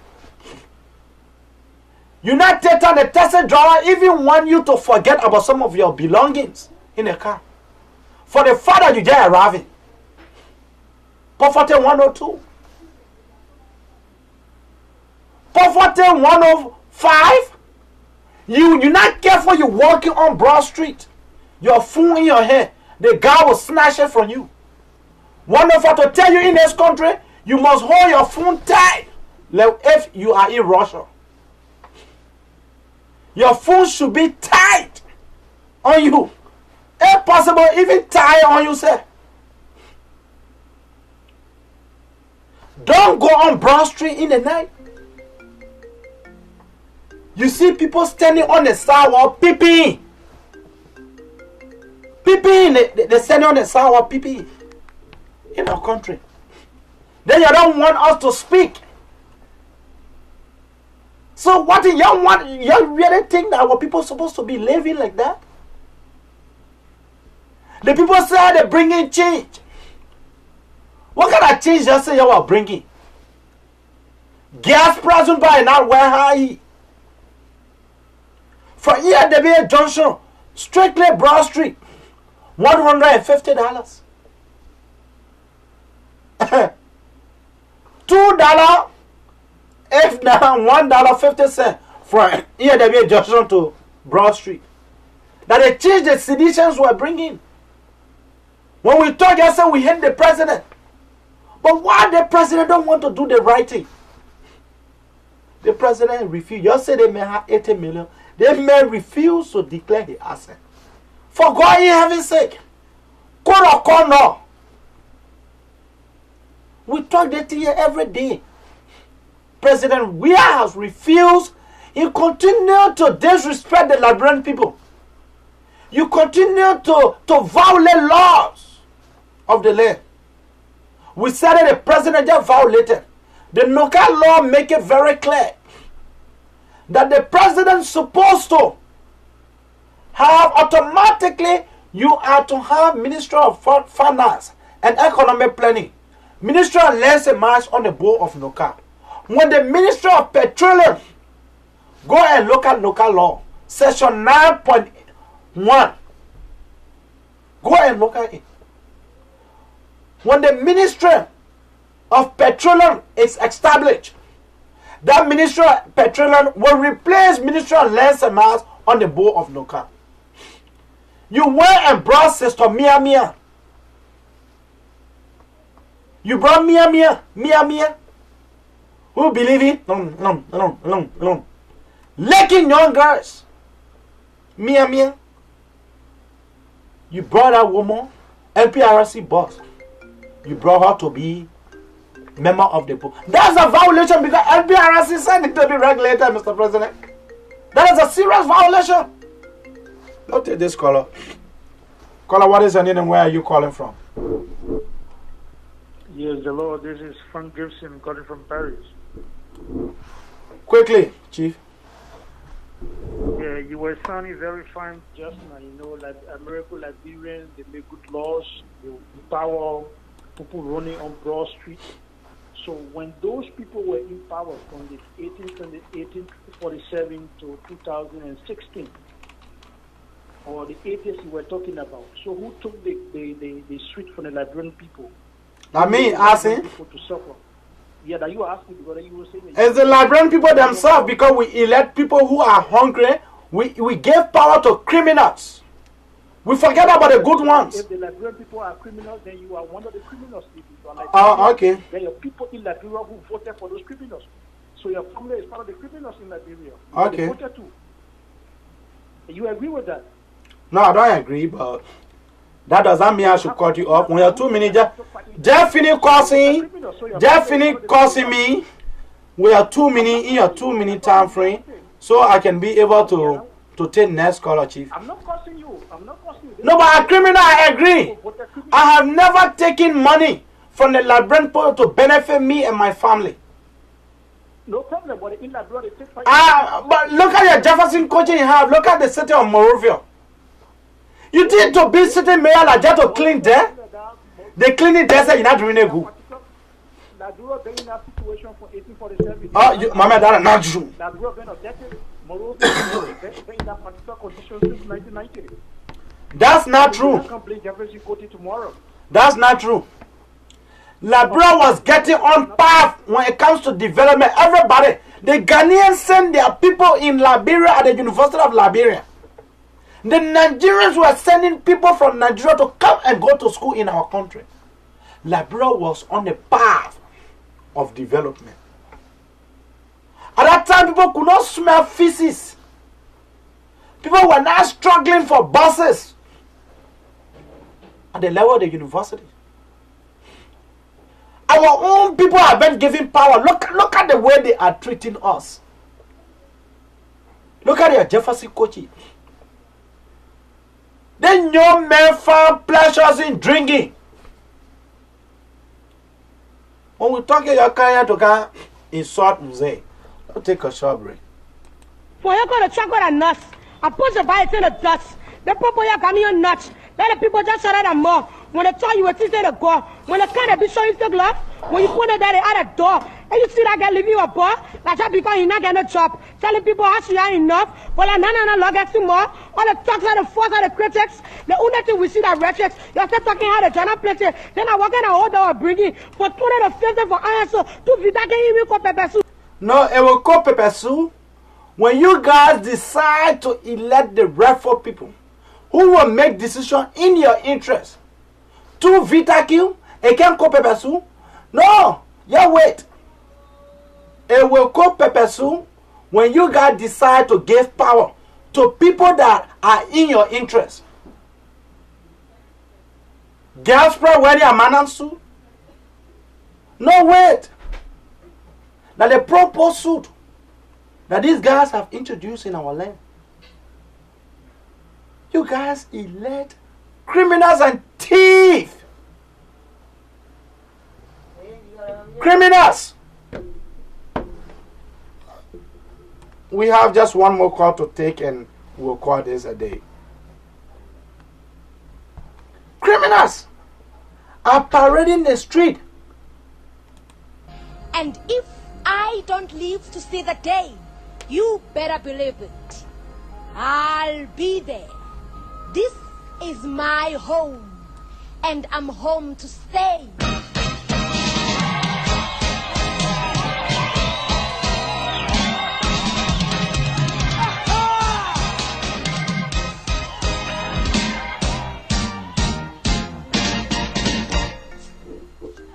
You not take on the Tesla driver even want you to forget about some of your belongings in the car. For the fact that you just arriving. Poverty 102. Poverty 105. You not careful, you walking on Broad Street. Your phone in your hand, the guy will snatch it from you. 105 to tell you in this country, you must hold your phone tight. Like if you are in Russia. Your phone should be tight on you. If possible, even tie on yourself. Don't go on Broad Street in the night. You see people standing on the sidewalk peeping. Peeping, they standing on the sidewalk peeping in our country. Then you don't want us to speak. So what do you want? You really think that our people are supposed to be living like that? The people say they're bringing change. What kind of change you say you are bringing? Gas price by not where high. For here, there be a junction, strictly Broad Street, $150. $2 if now $1.50 from here there be a junction to Broad Street. That they change the seditions we're bringing. When we talk, I say we hate the president. But why the president don't want to do the right thing? The president refused. You say they may have 80 million. They may refuse to declare the asset. For God in heaven's sake. Code or call no. We talk that here every day. President Weah has refused. He continued to disrespect the Liberian people. You continue to violate laws of the land. We said that the president just violated. The local law make it very clear that the president is supposed to have automatically, you are to have Minister of Finance and Economic Planning, Minister of Lands and Mines on the board of NOCA. When the Minister of Petroleum go and look at local law, section 9.1, go and look at it. When the Ministry of Petroleum is established, that Ministry of Petroleum will replace Ministry of Lands and Mines on the board of NOCA. You went and brought Sister Mia Mia. You brought Mia Mia. Who believe it? No. Licking young girls. Mia. You brought that woman, LPRC boss. You brought her to be member of the board. That's a violation because LPRC said it to be regulated, Mr. President. That is a serious violation. Don't take this caller. Caller, what is your name and where are you calling from? Yes, hello. This is Frank Gibson calling from Paris. Quickly, Chief. Yeah, you were sounding very fine just now. You know, like American Liberians, they make good laws, they empower people running on Broad Street. So when those people were in power from the 1847 to 2016, or the 80s you were talking about, so who took the street from the Liberian people? I mean, asking people to suffer. Yeah, that you are asking because you were saying. It's the Liberian people themselves, because we elect people who are hungry. We give power to criminals. We forget about the good ones. If the Liberian people are criminals, then you are one of the criminals. If you are like, okay. There are people in Liberia who voted for those criminals. So your family is part of the criminals in Liberia. Okay. They voted too. You agree with that? No, I don't agree, but that doesn't mean I should cut you off. When you're 2 minutes, Jeff finish cursing me. We are 2 minutes in your 2 minute time frame, so I can be able to take next caller, Chief. I'm not cursing you. No, but a criminal, I agree. I have never taken money from the Liberian people to benefit me and my family. No problem, but in Liberia, they take But look at your Jefferson coaching you have. Look at the city of Monrovia. You need to be city mayor like that to clean there. They clean it there, say you're not doing it good. Liberia been in that situation from 1847. Mama, that's not true. Liberia been a decade. Monrovia been in that particular condition since 1990. That's not true. I can't blame Jefferson County tomorrow. That's not true. Liberia was getting on path when it comes to development. Everybody, the Ghanaians send their people in Liberia at the University of Liberia. The Nigerians were sending people from Nigeria to come and go to school in our country. Liberia was on a path of development. At that time, people could not smell feces. People were now struggling for buses at the level of the university. Our own people have been given power. Look at the way they are treating us. Look at your Jefferson Kochi. Then young men found pleasures in drinking. When we talk your career to go insult Mzee, we'll take a short break. For you go to chocolate and nuts, I put the bite in the dust. The people you got your nuts. Let the people just shut it and more. When they tell you what is the go, when they can't be showing the glove, when you put it there at the door, and you see that guy leaving your bar, like that because he's not getting a job, telling people how she are enough, well, I'm not log at more, all the talks are the force of the critics, the only thing we see that rhetorics, you're still talking how the journal places, then I walk in and hold on bringing, for 250 for answer, 250 can even call pepper soup. No, it will call pepper soup when you guys decide to elect the rightful people who will make decisions in your interest. To Vita Q, it can't call pepper soup. No, yeah, wait. It will call pepper soup when you guys decide to give power to people that are in your interest. Girls spread where they are manansu. No, wait. Now the proposed suit that these guys have introduced in our land. You guys elect criminals and thieves. Criminals. We have just one more call to take and we'll call this a day. Criminals are parading the street. And if I don't live to see the day, you better believe it. I'll be there. This is my home, and I'm home to stay.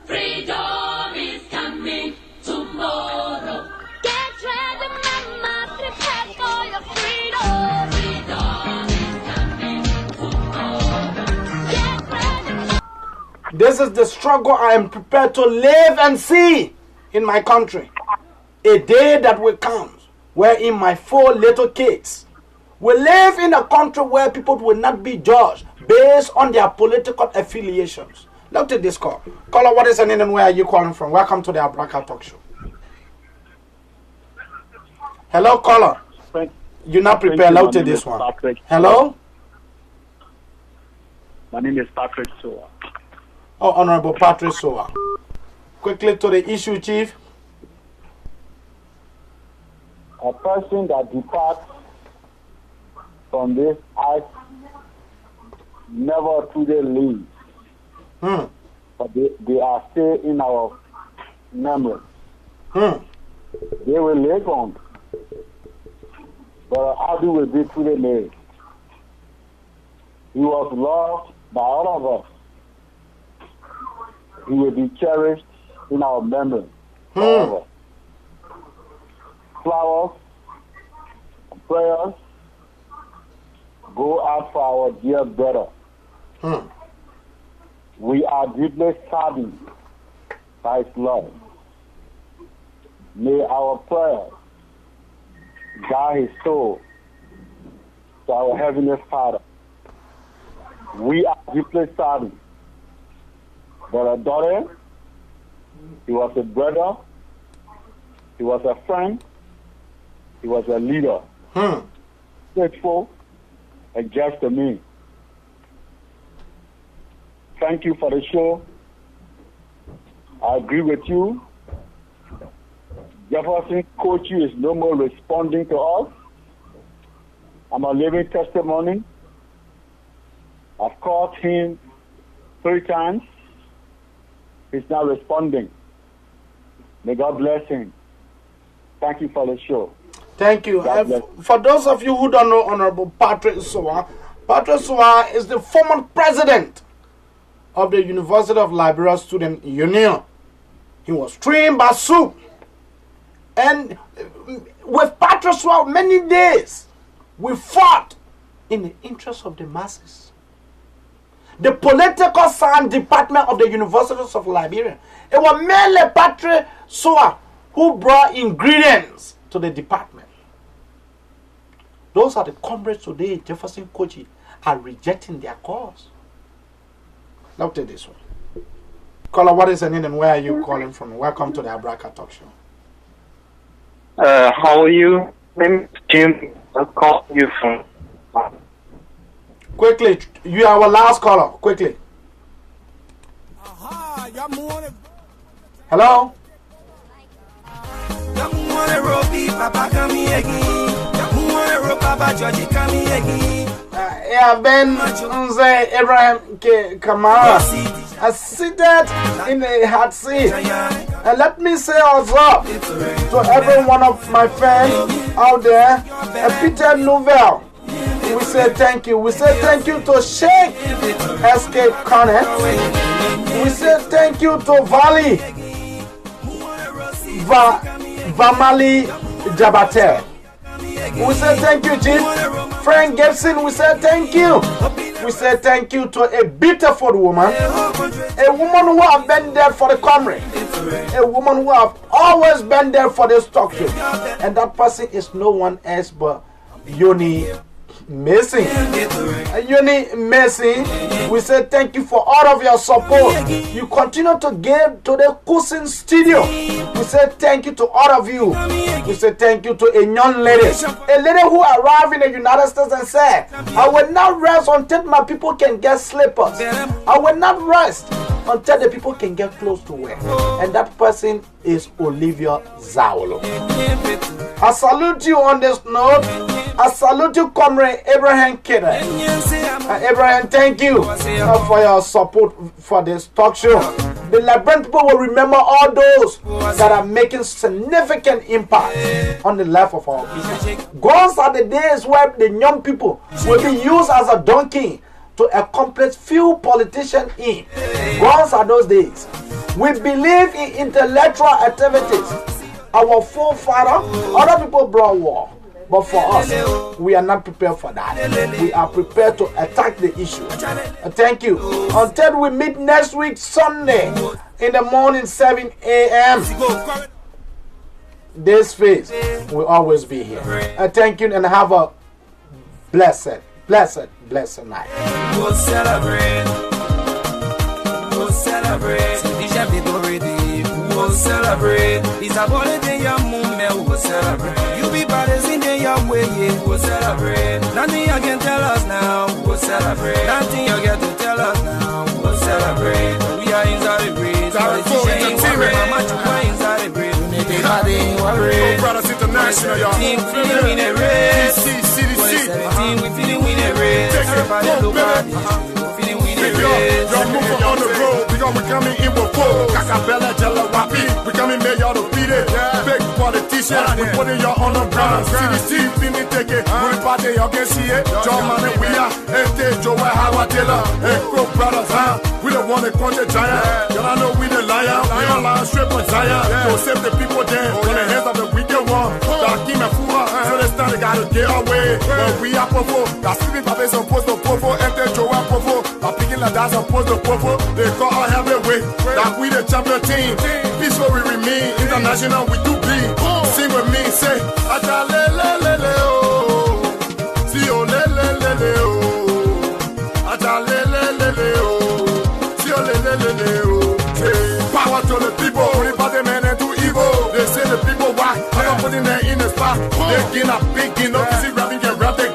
Freedom is coming tomorrow. Get ready, mama, prepare for your freedom. Freedom is coming tomorrow. Get ready. This is the struggle I am prepared to live and see in my country. A day that will come wherein my 4 little kids will live in a country where people will not be judged based on their political affiliations. Look at this call. Caller, what is your name and where are you calling from? Welcome to the Abraka Talk Show. Hello, caller. You're not prepared. Look at this one. Patrick. Hello? My name is Patrick Soa. Oh, Honorable Patrick Soa. Quickly to the issue, Chief. A person that departs from this act never truly leaves. But they are still in our memory. They will live on. But Abdul will be truly made. He was loved by all of us. He will be cherished in our memory forever. Flowers, prayers go out for our dear brother. We are deeply saddened by his love. May our prayers guide his soul to our Heavenly Father. We are deeply saddened. Brother daughter, he was a brother, he was a friend, he was a leader. Faithful and just to me. Thank you for the show. I agree with you. Jefferson Kochi is no more responding to us. I'm a living testimony. I've called him 3 times. He's not responding. May God bless him. Thank you for the show. Thank you. For those of you who don't know Honorable Patrick Soa is the former president of the University of Liberia Student Union. He was trained by Sue. And with Patrick Soa, many days we fought in the interest of the masses. The political science department of the Universities of Liberia, it was mainly Patrick Soa who brought ingredients to the department. Those are the comrades today. Jefferson Kochi are rejecting their cause. Now take this one. Caller, what is your name and where are you calling from? Welcome to the Abraka Talk Show. How are you? My name is Jim. I'll call you from. Quickly, you are our last caller. Quickly. Hello? Ben Abraham Kamara is seated in a hot seat. And let me say also to every one of my friends out there, Peter Nouvel, we say thank you. We say thank you to Sheikh S.K. Connett. We say thank you to Vali Vamali Jabate. We say thank you, Chief Frank Gibson. We say thank you. We say thank you to a beautiful woman, a woman who have been there for the comrade, a woman who have always been there for this talk show, and that person is no one else but Yoni Mason. Yoni Mason, we say thank you for all of your support. You continue to give to the Cousin Studio. We say thank you to all of you. We say thank you to a young lady who arrived in the United States and said, I will not rest until my people can get slippers. I will not rest until the people can get clothes to wear. And that person is Olivia Zawolo. I salute you on this note. I salute you, Comrade Abraham Kidder. Abraham, thank you for your support for this talk show. The Liberian people will remember all those that are making significant impact on the life of our people. Gone are the days where the young people will be used as a donkey to accomplish few politicians in. Gone are those days. We believe in intellectual activities. Our forefather, other people brought war. But for us, we are not prepared for that. We are prepared to attack the issue. Thank you. Until we meet next week, Sunday, in the morning, 7 a.m. This phase will always be here. Thank you and have a blessed night. We'll celebrate. We'll celebrate. We'll celebrate. It's a holiday, young moment. We'll celebrate. You be brothers in the young way, yeah. We'll celebrate. Nothing you can tell us now. We'll celebrate. Nothing you get to tell us now. We'll celebrate. We are inside the breeze. Mama, you are inside the breeze. Brothers International, y'all. Team feeling in a race. Team we feeling in a race. Everybody look at it. Feeling in a race. Y'all moving on the road because we coming in with full. Kakabella, Jella, Wapi. We coming mayor of the it. Big politicians, we putting you on the ground. CDC, Fini take it. We party, y'all can see it. John Money, we are. Joe, Howard Taylor, and Crow Brothers, huh? We don't want to country giant. Y'all I know we the lion. We don't lie straight from Zion. To save the people then. From the hands of the wicked one. Darky and Fura. So this time they gotta get away. But we are powerful. That's sleeping Papa supposed to powerful. And then Joe are powerful. I'm picking like that's supposed to powerful. They call our heavyweight. That we the champion team. Peaceful we remain. International we do be. Sing with me, say, Aja le le le le oh. Si oh le le le le oh. Power to the people, only by the men and do evil. They say the people why, I'm putting them in the spot. They get a big enough to see